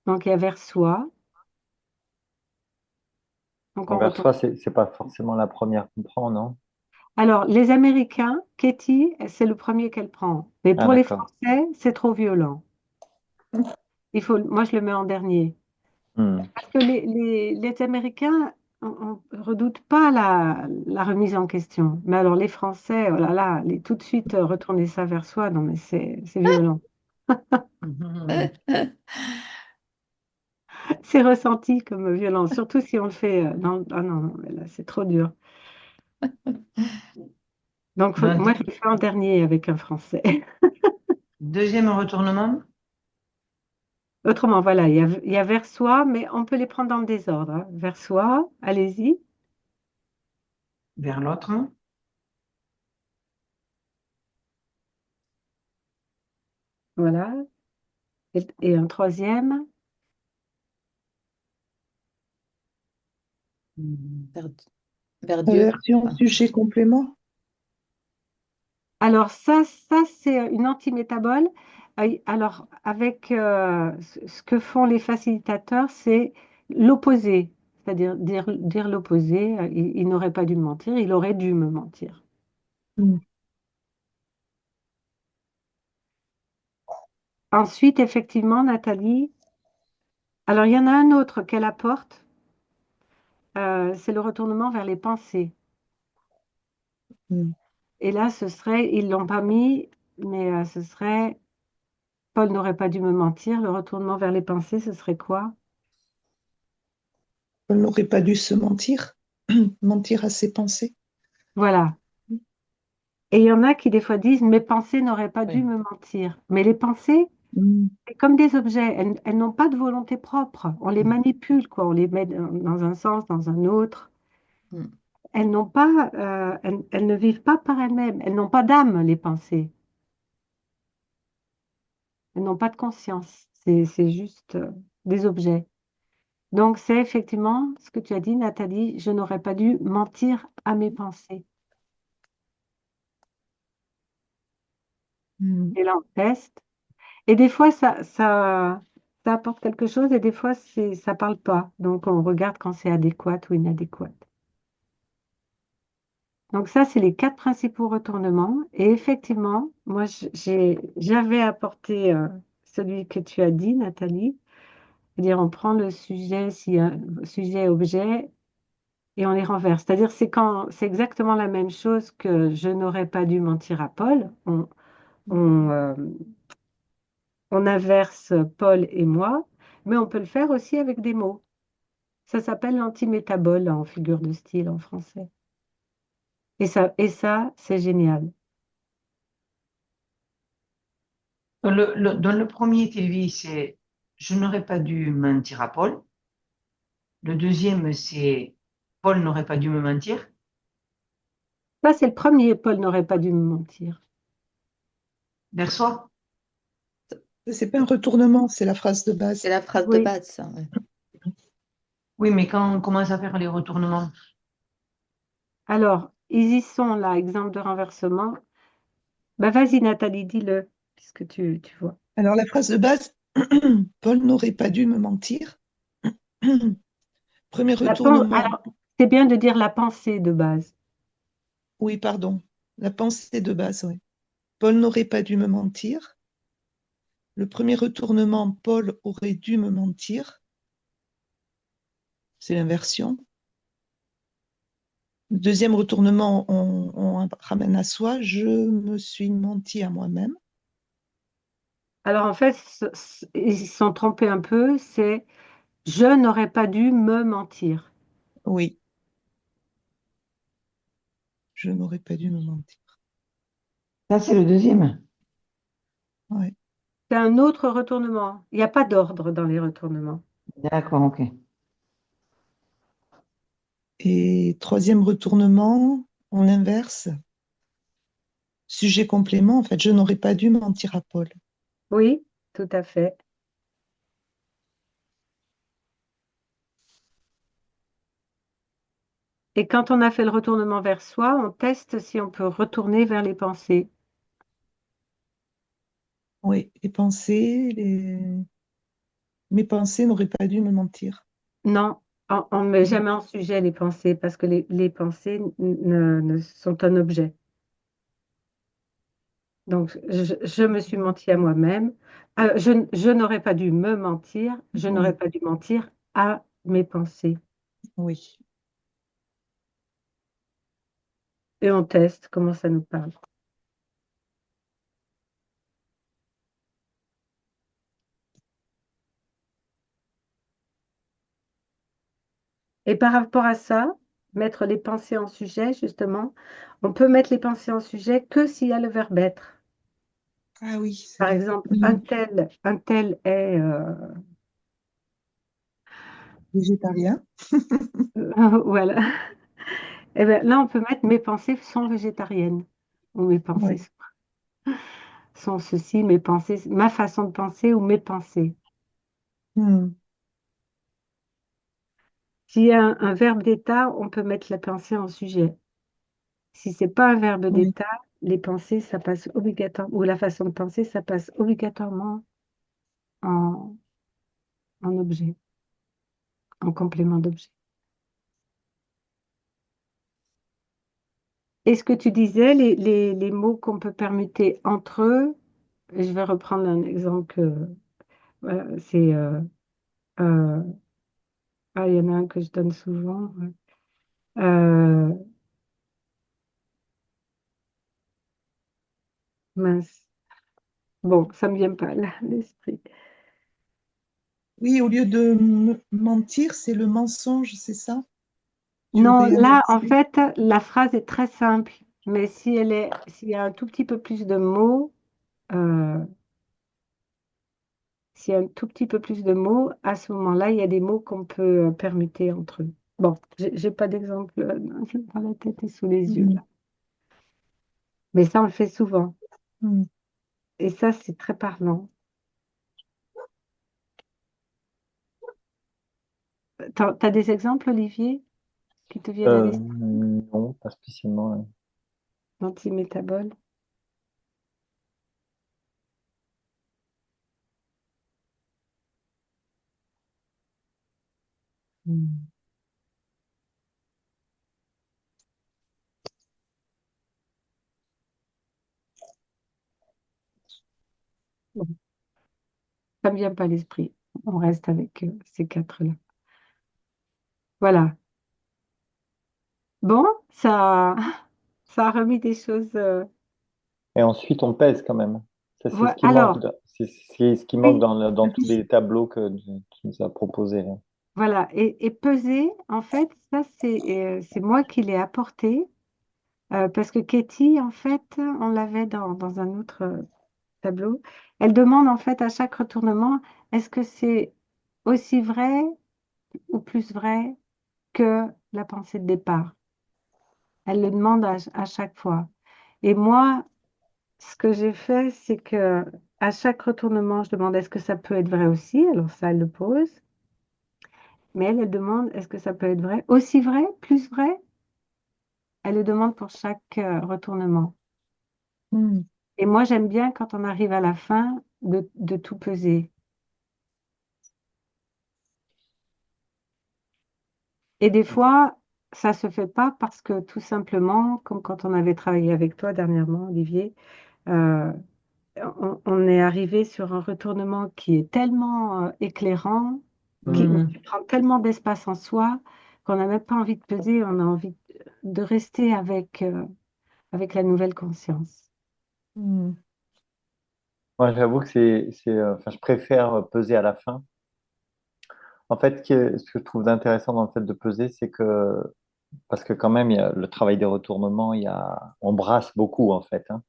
Donc, il y a vers soi. Donc, on Envers retourne. soi, c'est pas forcément la première qu'on prend, non? Alors, les Américains, Katie, c'est le premier qu'elle prend. Mais Ah, pour les d'accord. Français, c'est trop violent. Moi, je le mets en dernier. Hmm. Parce que les Américains, on ne redoute pas la remise en question. Mais alors, les Français, oh là là, tout de suite retourner ça vers soi, non, mais c'est violent. Mhm. C'est ressenti comme violent, surtout si on le fait ah non, non, mais là, c'est trop dur. Donc, Donc, moi, je le fais en dernier avec un Français. deuxième retournement Autrement, voilà, il y a vers soi, mais on peut les prendre dans le désordre, hein. Vers soi, allez-y. vers l'autre. Voilà. Et un troisième. Vers, vers Dieu. Version Enfin, sujet complément. Alors, ça c'est une antimétabole. Alors, avec ce que font les facilitateurs, c'est l'opposé. C'est-à-dire dire l'opposé. Il n'aurait pas dû me mentir, il aurait dû me mentir. Hmm. Ensuite, effectivement, Nathalie, alors il y en a un autre qu'elle apporte, c'est le retournement vers les pensées. Hmm. Et là, ce serait, ils l'ont pas mis, mais ce serait, Paul n'aurait pas dû me mentir. Le retournement vers les pensées, ce serait quoi? On n'aurait pas dû se mentir, mentir à ses pensées. Voilà. Et il y en a qui des fois disent, mes pensées n'auraient pas dû oui. me mentir. Mais les pensées, Hmm. c'est comme des objets, elles n'ont pas de volonté propre. On les manipule, quoi. On les met dans un sens, dans un autre. Mm. Elles n'ont pas, elles ne vivent pas par elles-mêmes. Elles n'ont pas d'âme, les pensées. Elles n'ont pas de conscience. C'est juste des objets. Donc, c'est effectivement ce que tu as dit, Nathalie, je n'aurais pas dû mentir à mes pensées. Hmm. Et là, on teste. Et des fois, ça apporte quelque chose et des fois, ça ne parle pas. Donc, on regarde quand c'est adéquat ou inadéquat. Donc, ça, c'est les quatre principaux retournements. Et effectivement, moi, j'avais apporté celui que tu as dit, Nathalie. C'est-à-dire, on prend le sujet, s'il y a un sujet-objet, et on les renverse. C'est-à-dire, c'est exactement la même chose que je n'aurais pas dû mentir à Paul. On, euh, on inverse Paul et moi, mais on peut le faire aussi avec des mots. Ça s'appelle l'antimétabole en figure de style en français. Et ça, c'est génial. Dans le premier, Sylvie, c'est je n'aurais pas dû mentir à Paul. Le deuxième, c'est Paul n'aurait pas dû me mentir. Ça, c'est le premier. Paul n'aurait pas dû me mentir. Vers soi. C'est pas un retournement, c'est la phrase de C'est base. la phrase de Oui. base, ça. Ouais. Oui, mais quand on commence à faire les retournements, Alors, ils y sont là, exemple de renversement. Bah, vas-y, Nathalie, dis-le, puisque tu vois. Alors, la phrase de base, Paul n'aurait pas dû me mentir. Premier retournement, Alors, c'est bien de dire la pensée de base. oui, pardon. La pensée de base, oui. Paul n'aurait pas dû me mentir. Le premier retournement, Paul aurait dû me mentir. C'est l'inversion. Le deuxième retournement, on ramène à soi. Je me suis menti à moi-même. Alors, en fait, ils se sont trompés un peu, c'est je n'aurais pas dû me mentir. Oui, je n'aurais pas dû me mentir. Ça, c'est le deuxième. Ouais. C'est un autre retournement. Il n'y a pas d'ordre dans les retournements. D'accord, ok. Et troisième retournement, on inverse. Sujet complément, en fait, je n'aurais pas dû mentir à Paul. Oui, tout à fait. Et quand on a fait le retournement vers soi, on teste si on peut retourner vers les pensées. Oui, mes pensées n'auraient pas dû me mentir. Non, on ne met jamais en sujet les pensées parce que les pensées ne sont un objet. Donc, je me suis menti à moi-même. Je n'aurais pas dû me mentir. Je n'aurais Oui, pas dû mentir à mes pensées. oui. Et on teste comment ça nous parle. Et par rapport à ça, mettre les pensées en sujet, justement, on peut mettre les pensées en sujet que s'il y a le verbe être. Ah oui, c'est Par vrai. exemple, un tel est, Végétarien. voilà. Et bien là, on peut mettre mes pensées sont végétariennes ou mes pensées Oui. sont ceci, mes pensées, ma façon de penser ou mes pensées. Hmm. S'il y a un verbe d'état, on peut mettre la pensée en sujet. Si c'est pas un verbe Oui. d'état, les pensées, ça passe obligatoirement, ou la façon de penser, ça passe obligatoirement en, en objet, en complément d'objet. Et ce que tu disais, les mots qu'on peut permuter entre eux, je vais reprendre un exemple voilà, c'est euh, il y en a un que je donne souvent. Ouais. Euh, mince. Bon, ça me vient pas là, l'esprit. Oui, au lieu de mentir, c'est le mensonge, c'est ça? Tu Non, aurais là, en inversé? fait, la phrase est très simple, mais si s'il y a un tout petit peu plus de mots, euh, s'il y a un tout petit peu plus de mots, à ce moment-là, il y a des mots qu'on peut permuter entre eux. Bon, j'ai pas d'exemple dans la tête et sous les yeux Hmm. là, mais ça, on le fait souvent, Hmm. et ça, c'est très parlant. T'as des exemples, Olivier, qui te viennent à l'esprit? Non, pas spécialement. Hein. Antimétabole. Hmm. Bon, ça me vient pas à l'esprit. On reste avec ces quatre-là. Voilà. Bon, ça a remis des choses. Et ensuite, on pèse quand même. Ça, c'est ce qui manque, Alors, c'est ce qui manque oui, dans tous les tableaux que tu nous as proposés. Là. voilà. Et peser, en fait, ça, c'est moi qui l'ai apporté parce que Katie, en fait, on l'avait dans un autre tableau. Elle demande, en fait, à chaque retournement, est-ce que c'est aussi vrai ou plus vrai que la pensée de départ? Elle le demande à chaque fois. Et moi, ce que j'ai fait, c'est que à chaque retournement, je demande est-ce que ça peut être vrai aussi? Alors ça, elle le pose. Mais elle demande est-ce que ça peut être vrai? Aussi vrai? Plus vrai? Elle le demande pour chaque retournement. Hmm. Et moi, j'aime bien quand on arrive à la fin de tout peser. Et des fois, ça se fait pas parce que tout simplement, comme quand on avait travaillé avec toi dernièrement, Olivier, euh, on est arrivé sur un retournement qui est tellement éclairant, Mm. qui prend tellement d'espace en soi, qu'on n'a même pas envie de peser, on a envie de rester avec la nouvelle conscience. Mhm. Moi, j'avoue que enfin, je préfère peser à la fin. En fait, ce que je trouve d'intéressant dans le fait de peser, c'est que, parce que quand même, il y a le travail des retournements, on brasse beaucoup, en fait, hein.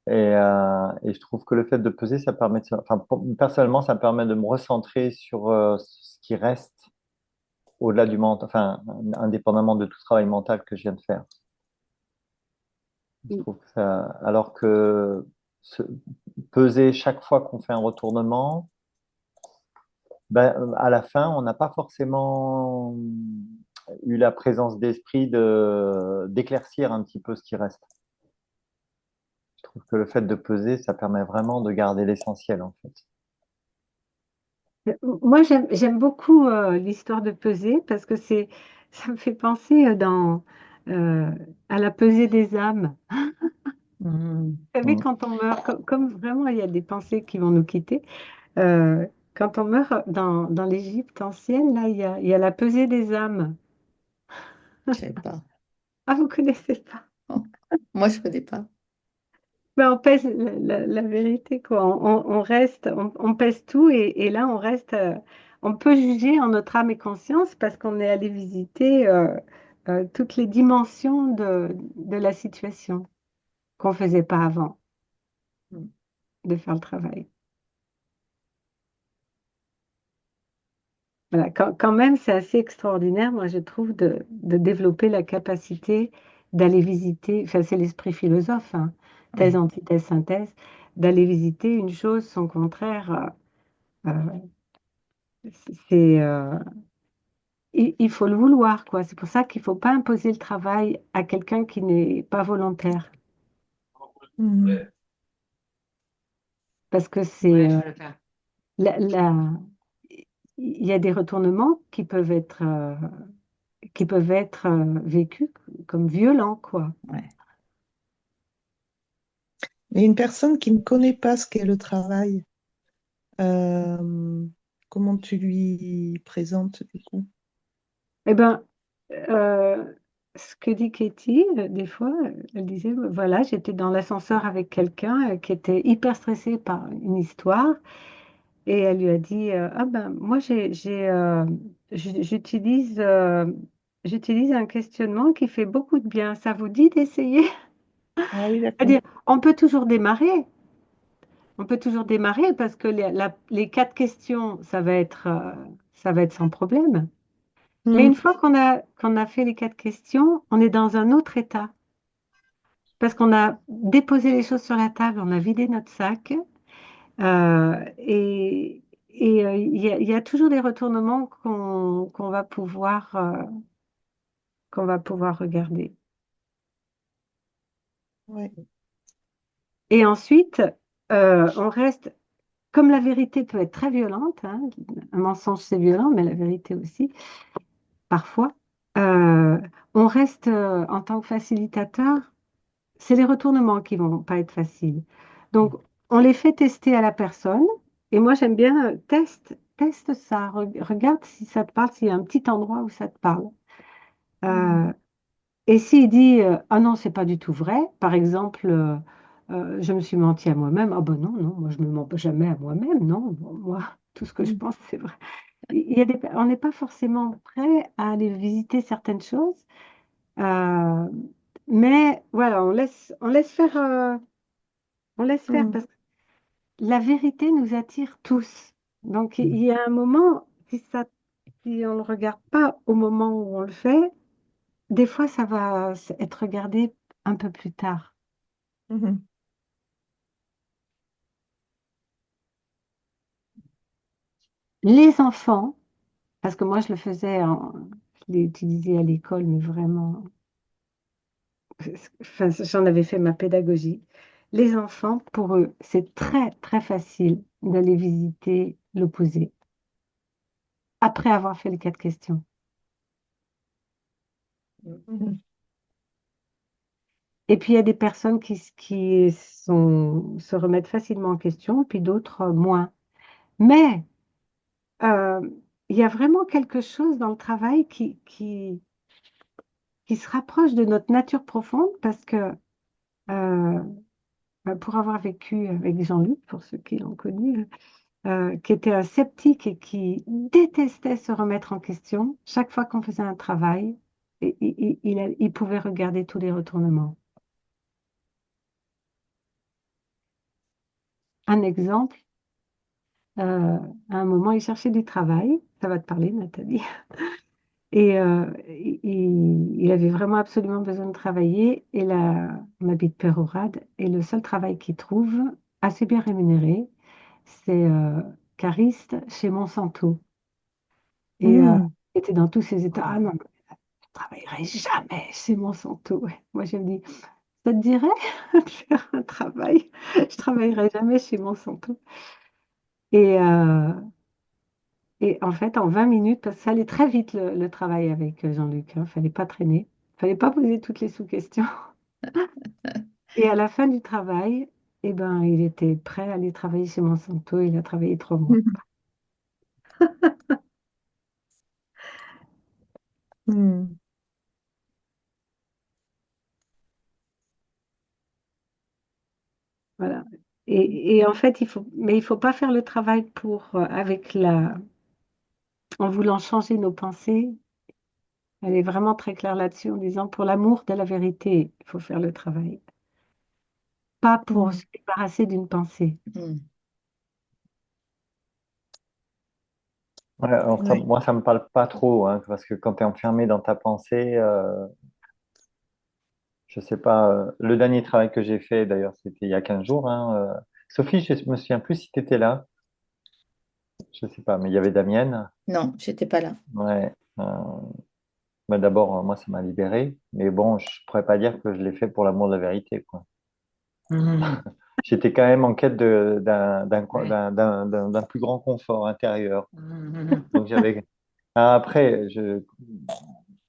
Et je trouve que le fait de peser, ça permet enfin, personnellement, ça me permet de me recentrer sur ce qui reste au-delà du mental, enfin, indépendamment de tout travail mental que je viens de faire. Je trouve que alors que se- peser chaque fois qu'on fait un retournement, ben, à la fin, on n'a pas forcément eu la présence d'esprit d'éclaircir un petit peu ce qui reste. Je trouve que le fait de peser, ça permet vraiment de garder l'essentiel, en fait. Moi, j'aime beaucoup l'histoire de peser parce que ça me fait penser euh, à la pesée des âmes. Mhm. Vous savez, Mm. quand on meurt, comme vraiment il y a des pensées qui vont nous quitter, euh, quand on meurt dans l'Égypte ancienne, là, il y a la pesée des âmes. Je sais pas. Ah, vous connaissez pas? Oh. Moi, je connais pas. Ben, on pèse la vérité, quoi. On reste, on pèse tout et là, on reste, on peut juger en notre âme et conscience parce qu'on est allé visiter toutes les dimensions de la situation qu'on ne faisait pas avant de faire le travail. Voilà, quand même, c'est assez extraordinaire, moi, je trouve, de développer la capacité d'aller visiter, enfin, c'est l'esprit philosophe, hein, thèse, Ouais. antithèse, synthèse, d'aller visiter une chose, son contraire. C'est, il faut le vouloir, quoi. C'est pour ça qu'il ne faut pas imposer le travail à quelqu'un qui n'est pas volontaire. Mhm. Parce que Ouais, je vais le faire. la- la- il y a des retournements qui peuvent être vécus comme violents, quoi. Ouais. Mais une personne qui ne connaît pas ce qu'est le travail, euh, comment tu lui présentes du coup? Eh ben, euh, ce que dit Katie, des fois, elle disait, voilà, j'étais dans l'ascenseur avec quelqu'un qui était hyper stressé par une histoire. Et elle lui a dit, ah ben, moi, j'utilise un questionnement qui fait beaucoup de bien. Ça vous dit d'essayer? Ah oui, d'accord. C'est-à-dire, on peut toujours démarrer. On peut toujours démarrer parce que les quatre questions, ça va être sans problème. Mais une Mhm. fois qu'on a fait les quatre questions, on est dans un autre état. Parce qu'on a déposé les choses sur la table, on a vidé notre sac. Et il y a toujours des retournements qu'on va pouvoir regarder. Ouais. Et ensuite, on reste, comme la vérité peut être très violente, hein, un mensonge c'est violent, mais la vérité aussi, parfois, euh, on reste en tant que facilitateur, c'est les retournements qui vont pas être faciles. Donc, on les fait tester à la personne. Et moi, j'aime bien, teste ça, regarde si ça te parle, s'il y a un petit endroit où ça te parle. Mhm. Euh, et s'il dit, ah non, c'est pas du tout vrai, par exemple, je me suis menti à moi-même, ah ben non, non, moi je me mens jamais à moi-même, non, bon, moi, tout ce que je Mhm. pense, c'est vrai. On n'est pas forcément prêt à aller visiter certaines choses, euh, mais voilà, on laisse faire Mhm. parce que la vérité nous attire tous. Donc, il y a un moment, si on ne le regarde pas au moment où on le fait, des fois, ça va être regardé un peu plus tard. Mhm. Les enfants, parce que moi, je l'ai utilisé à l'école, mais vraiment, enfin, j'en avais fait ma pédagogie. Les enfants, pour eux, c'est très, très facile d'aller visiter l'opposé après avoir fait les 4 questions. Mhm. Et puis, il y a des personnes se remettent facilement en question, puis d'autres moins. Mais euh, il y a vraiment quelque chose dans le travail qui se rapproche de notre nature profonde parce que euh, pour avoir vécu avec Jean-Luc, pour ceux qui l'ont connu, qui était un sceptique et qui détestait se remettre en question, chaque fois qu'on faisait un travail, il pouvait regarder tous les retournements. Un exemple, à un moment, il cherchait du travail, ça va te parler, Nathalie, et il avait vraiment absolument besoin de travailler, et là, on habite Pérorade, et le seul travail qu'il trouve, assez bien rémunéré, c'est cariste chez Monsanto. Et Mhm. il était dans tous ses états. Ah non, je ne travaillerai jamais chez Monsanto. Ouais. Moi, je me dis, ça te dirait de faire un travail? Je ne travaillerai jamais chez Monsanto. Et, euh, et en fait, en 20 minutes, parce que ça allait très vite le travail avec Jean-Luc, il ne fallait pas traîner, il ne fallait pas poser toutes les sous-questions. Et à la fin du travail, eh ben, il était prêt à aller travailler chez Monsanto. Il a travaillé 3 mois. Mhm. Voilà. Et en fait, mais il faut pas faire le travail en voulant changer nos pensées. Elle est vraiment très claire là-dessus en disant pour l'amour de la vérité, il faut faire le travail. Pas pour Mhm. se débarrasser d'une pensée. Mm. Ouais, alors Ouais. moi, ça me parle pas trop, hein, parce que quand tu es enfermé dans ta pensée, je sais pas, le dernier travail que j'ai fait, d'ailleurs, c'était il y a 15 jours, hein, Sophie, je me souviens plus si tu étais là, je sais pas, mais il y avait Damienne. Non, j'étais pas là. Ouais, bah, d'abord, moi, ça m'a libéré, mais bon, je pourrais pas dire que je l'ai fait pour l'amour de la vérité, quoi. Mhm. J'étais quand même en quête d'un plus grand confort intérieur. Mhm. Donc j'avais. Ah, après,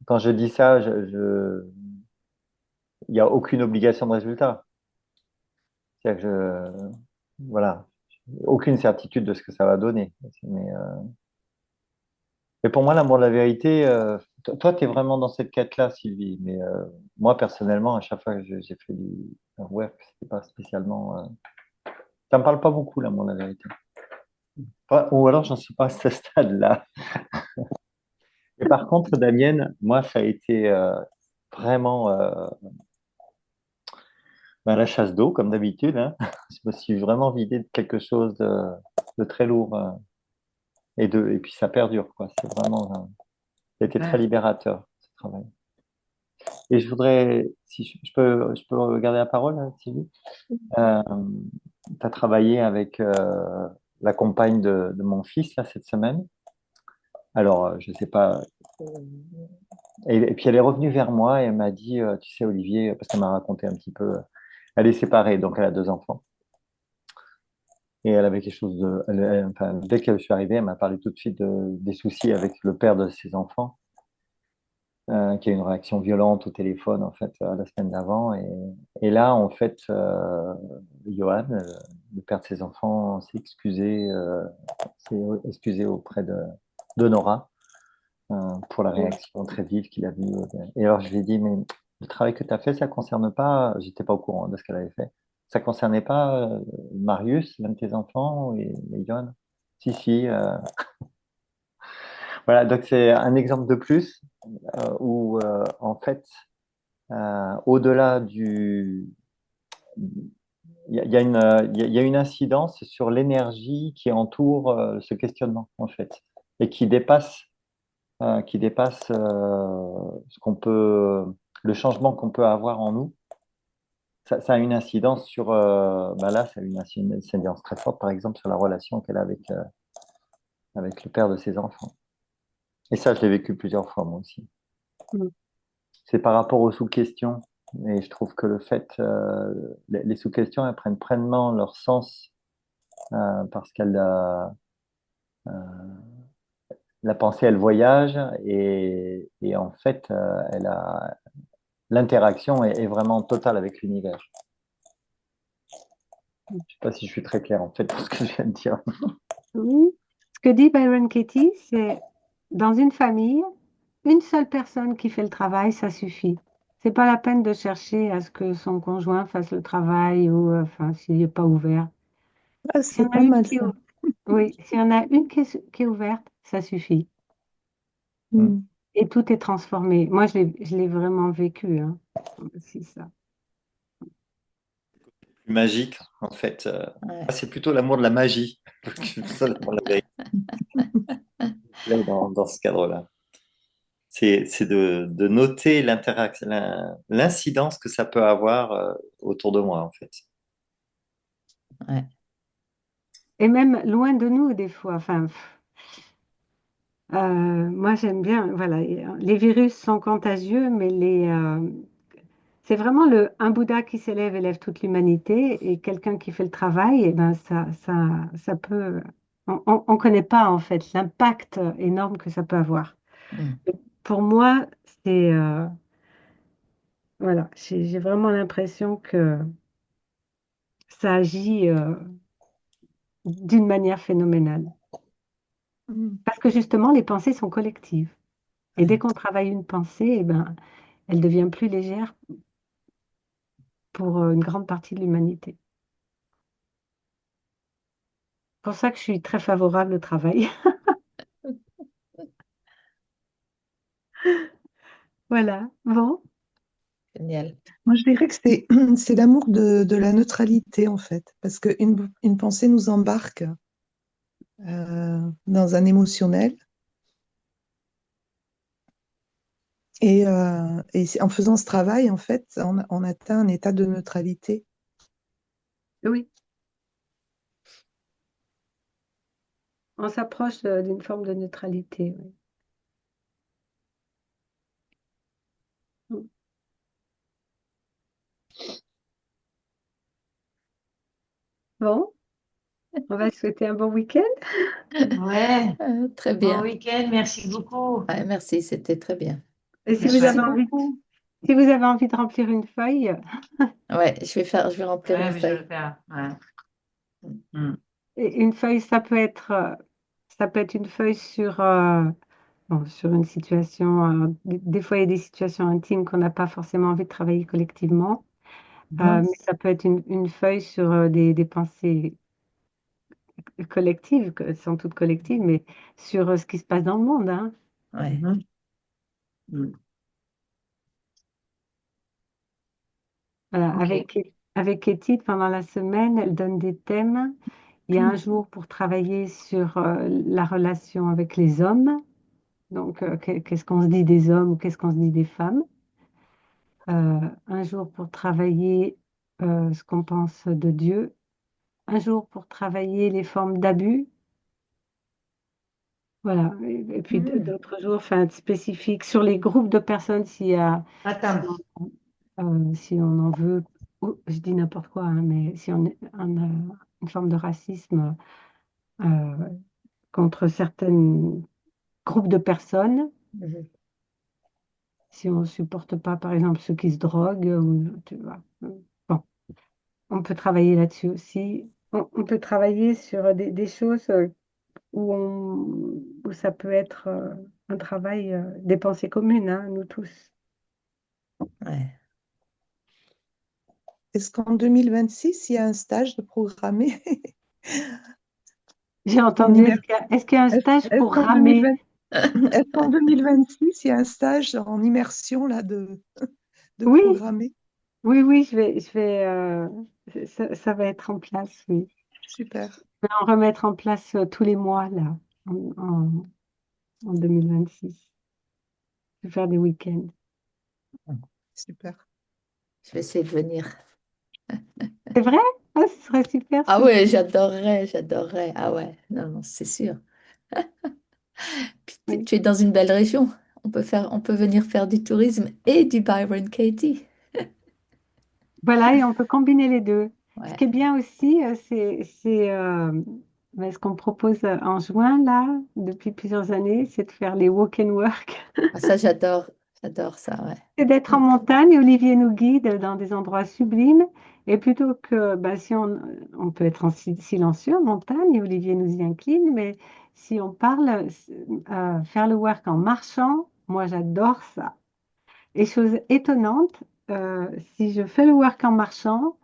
quand je dis ça, il n'y a aucune obligation de résultat. C'est-à-dire que voilà, aucune certitude de ce que ça va donner. Mais pour moi, l'amour de la vérité, toi, tu es vraiment dans cette quête-là, Sylvie. Mais moi, personnellement, à chaque fois que j'ai fait du work, c'était pas spécialement. Ça me parle pas beaucoup, l'amour de la vérité. Ou alors, j'en suis pas à ce stade-là. Et par contre, Damien, moi, ça a été vraiment la chasse d'eau, comme d'habitude, hein. Je me suis vraiment vidé de quelque chose de très lourd. Et puis, ça perdure, quoi. C'est vraiment, ça a été très Ouais. libérateur, ce travail. Et je voudrais, si je peux garder la parole, hein, Sylvie. Tu as travaillé avec la compagne de mon fils, là, cette semaine. Alors, je sais pas. Et puis elle est revenue vers moi et elle m'a dit, tu sais, Olivier, parce qu'elle m'a raconté un petit peu, elle est séparée, donc elle a 2 enfants. Et elle avait quelque chose enfin, dès que je suis arrivé, elle m'a parlé tout de suite des soucis avec le père de ses enfants, qui a eu une réaction violente au téléphone, en fait, la semaine d'avant. Et là, en fait, Johan, le père de ses enfants, s'est excusé auprès de Nora pour la réaction très vive qu'il a vue. Et alors, je lui ai dit, mais le travail que tu as fait, ça concerne pas, j'étais pas au courant de ce qu'elle avait fait, ça concernait pas Marius, l'un de tes enfants, et Johan? Si, si. Voilà, donc c'est un exemple de plus où, en fait, au-delà il y a une incidence sur l'énergie qui entoure ce questionnement, en fait, et qui dépasse ce qu'on peut, le changement qu'on peut avoir en nous. Ça a une incidence sur, là, ça a une incidence très forte, par exemple, sur la relation qu'elle a avec le père de ses enfants. Et ça, je l'ai vécu plusieurs fois, moi aussi. Mm. C'est par rapport aux sous-questions. Et je trouve que le fait, les sous-questions, elles prennent pleinement leur sens parce qu'elle la pensée, elle voyage et en fait, l'interaction est vraiment totale avec l'univers. Je sais pas si je suis très clair en fait pour ce que je viens de dire. Oui. Ce que dit Byron Katie, c'est dans une famille, une seule personne qui fait le travail, ça suffit. C'est pas la peine de chercher à ce que son conjoint fasse le travail ou enfin s'il n'est pas ouvert. Ah, S'il y c'est en a pas une mal qui est, ça. oui, s'il y en a une qui est ouverte, ça suffit. Mm. Mm. Et tout est transformé. Moi, je l'ai vraiment vécu, hein. C'est ça. Plus magique en fait. Ouais. Moi, c'est plutôt l'amour de la magie. Ça, l'amour de la vérité dans ce cadre-là. C'est de noter l'interaction, l'incidence que ça peut avoir autour de moi en fait. Ouais. Et même loin de nous, des fois. Enfin, moi, j'aime bien. Voilà, les virus sont contagieux, mais c'est vraiment un Bouddha qui s'élève, élève toute l'humanité, et quelqu'un qui fait le travail, et ben ça peut. On ne connaît pas en fait l'impact énorme que ça peut avoir. Mm. Pour moi, c'est voilà, j'ai vraiment l'impression que ça agit d'une manière phénoménale. Mm. Parce que justement, les pensées sont collectives. Et dès Ouais. qu'on travaille une pensée, eh ben, elle devient plus légère pour une grande partie de l'humanité. C'est pour ça que je suis très favorable au travail. Voilà. Bon. Génial. Moi, je dirais que c'est l'amour de la neutralité, en fait, parce qu'une pensée nous embarque dans un émotionnel, et en faisant ce travail, en fait, on atteint un état de neutralité. Oui, on s'approche d'une forme de neutralité. Oui. Bon, on va se souhaiter un bon week-end. Ouais, Très bon bien. week-end, merci beaucoup. Ouais, merci, c'était très bien. Et C'était si vous Merci avez chouette. envie, beaucoup. si vous avez envie de remplir une feuille, Ouais, je vais remplir Ouais, une mais je vais feuille. le faire. Ouais. Mm. et une feuille, ça peut être une feuille sur, bon, sur une situation. Des fois, il y a des situations intimes qu'on n'a pas forcément envie de travailler collectivement. Mhm. Mais ça peut être une feuille sur des pensées collectives, que sont toutes collectives, mais sur ce qui se passe dans le monde, hein. Ouais. Mhm. Mm. Voilà, Ok. avec Ethique, pendant la semaine, elle donne des thèmes. Il y a un jour pour travailler sur la relation avec les hommes. Donc, qu'est-ce qu'on se dit des hommes ou qu'est-ce qu'on se dit des femmes. Un jour pour travailler ce qu'on pense de Dieu. Un jour pour travailler les formes d'abus. Voilà. Et puis Mm. d'autres jours, enfin, spécifiques sur les groupes de personnes, si Attends. si on en veut, je dis n'importe quoi, hein, mais si on a une forme de racisme euh, contre certains groupes de personnes, Mhm. si on ne supporte pas, par exemple, ceux qui se droguent, ou, tu vois. Bon, on peut travailler là-dessus aussi. On peut travailler sur des choses où ça peut être un travail des pensées communes, hein, nous tous. Ouais. Est-ce qu'en 2026, il y a un stage de programmé? J'ai En entendu, immer- est-ce qu'il y a un stage Est-ce pour qu'en ramer? 2020 est-ce qu'en 2026, il y a un stage en immersion là, de Oui, programmé? oui, oui, ça va être en place, oui. Super, Je vais en remettre en place tous les mois, là, en, en, en 2026. Je vais faire des week-ends. super. Je vais essayer de venir. C'est vrai? Ah, ce serait super Ah si ouais, vous... j'adorerais, j'adorerais. Ah ouais, non, non, c'est sûr. Puis Oui. tu es dans une belle région. On peut venir faire du tourisme et du Byron Katie. Voilà, et on peut combiner les deux. Ce qui est Ouais. bien aussi, ce qu'on propose en juin, là, depuis plusieurs années, c'est de faire les walk and work. Ah, ça, j'adore ça, ouais. C'est d'être en Mm. montagne. Olivier nous guide dans des endroits sublimes. Et plutôt que, bah, si on peut être en silencieux en montagne, et Olivier nous y incline, mais si on parle, faire le work en marchant, moi j'adore ça. Et chose étonnante, si je fais le work en marchant,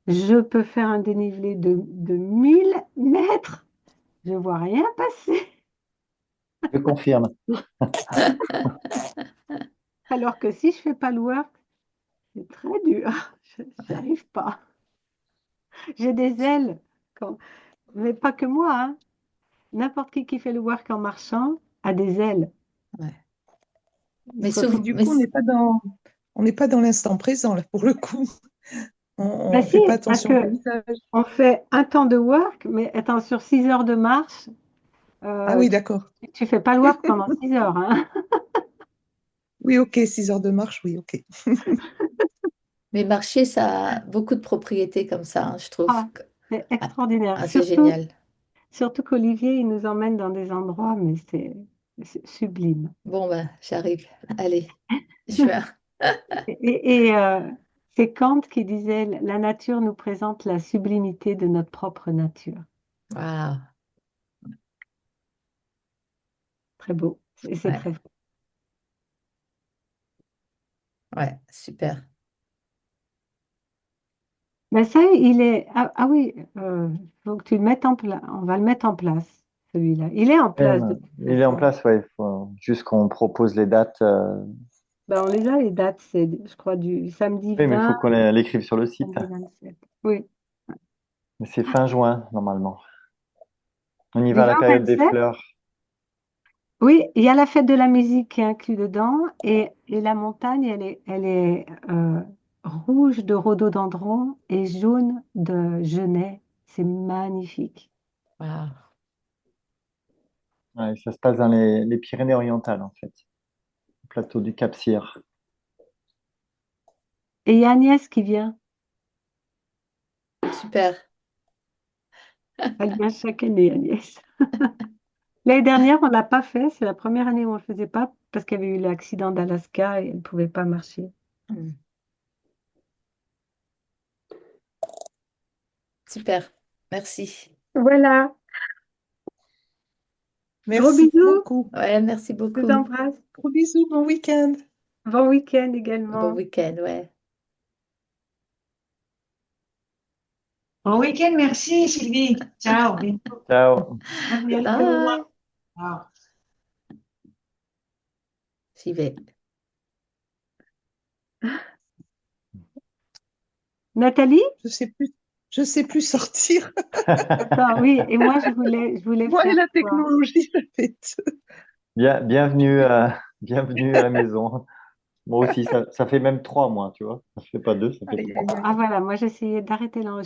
je peux faire un dénivelé de 1000 mètres. Je vois rien passer. Je confirme. Alors que si je fais pas le work, c'est très dur. Je n'y Ouais, arrive pas. J'ai des ailes, mais pas que moi, hein. N'importe qui fait le work en marchant a des ailes. ouais. Il Mais se Et souvent, retrouve. du coup, on n'est pas dans l'instant présent, là, pour le coup. Ben On ne si, fait pas parce attention au que paysage. on fait un temps de work, mais étant sur 6 heures de marche, Ah euh, oui, d'accord. tu fais pas le work pendant 6 heures, hein. Oui, ok, 6 heures de marche, oui, ok. mais marcher, ça a beaucoup de propriétés comme ça, hein, je trouve. Ah, c'est Ah, extraordinaire. ah, c'est génial. Surtout qu'Olivier, il nous emmène dans des endroits, mais c'est sublime. Bon, ben, j'arrive. Allez, juin. C'est Kant qui disait, la nature nous présente la sublimité de notre propre nature. Waouh. Très beau. C'est très Ouais, beau. ouais, super. Mais ça, il est. Ah oui, faut que tu le mettes en place. On va le mettre en place, celui-là. Il est en place de toute Il est en façon. place, ouais. Il faut juste qu'on propose les dates. Ben, on les a, les dates. C'est, je crois, du samedi Oui, mais il faut 20, qu'on l'écrive sur le site. samedi 27. Oui. Mais c'est fin juin, normalement. On y Du va à 20 la au période des 27. fleurs. Oui, il y a la fête de la musique qui est inclus dedans et la montagne, elle est rouge de rhododendron et jaune de genêt. C'est magnifique. Waouh. Ouais, ça se passe dans les Pyrénées-Orientales, en fait. Le plateau du Cap-Cyr. Et il y a Agnès qui vient. Super. Elle vient chaque année, Agnès. L'année dernière, on ne l'a pas fait. C'est la première année où on ne le faisait pas parce qu'il y avait eu l'accident d'Alaska et elle ne pouvait pas marcher. Mm. Super. Merci. Voilà. Gros Merci bisous. beaucoup. Ouais, merci Je vous beaucoup. embrasse. Gros bisous, bon week-end. Bon week-end Bon également. week-end, ouais. Bon week-end, merci Sylvie. Ciao, bientôt. Ciao. À bientôt. Bye. Ciao. J'y vais. Nathalie? Je sais plus sortir. Attends, oui, et moi je voulais Moi et faire la quoi? technologie, ça fait deux. Bienvenue, bienvenue à la maison. Moi aussi, ça fait même 3 mois, tu vois. Ça fait pas 2, ça fait Aïe, 3. aïe, Ah aïe. voilà, moi j'essayais d'arrêter l'enregistrement.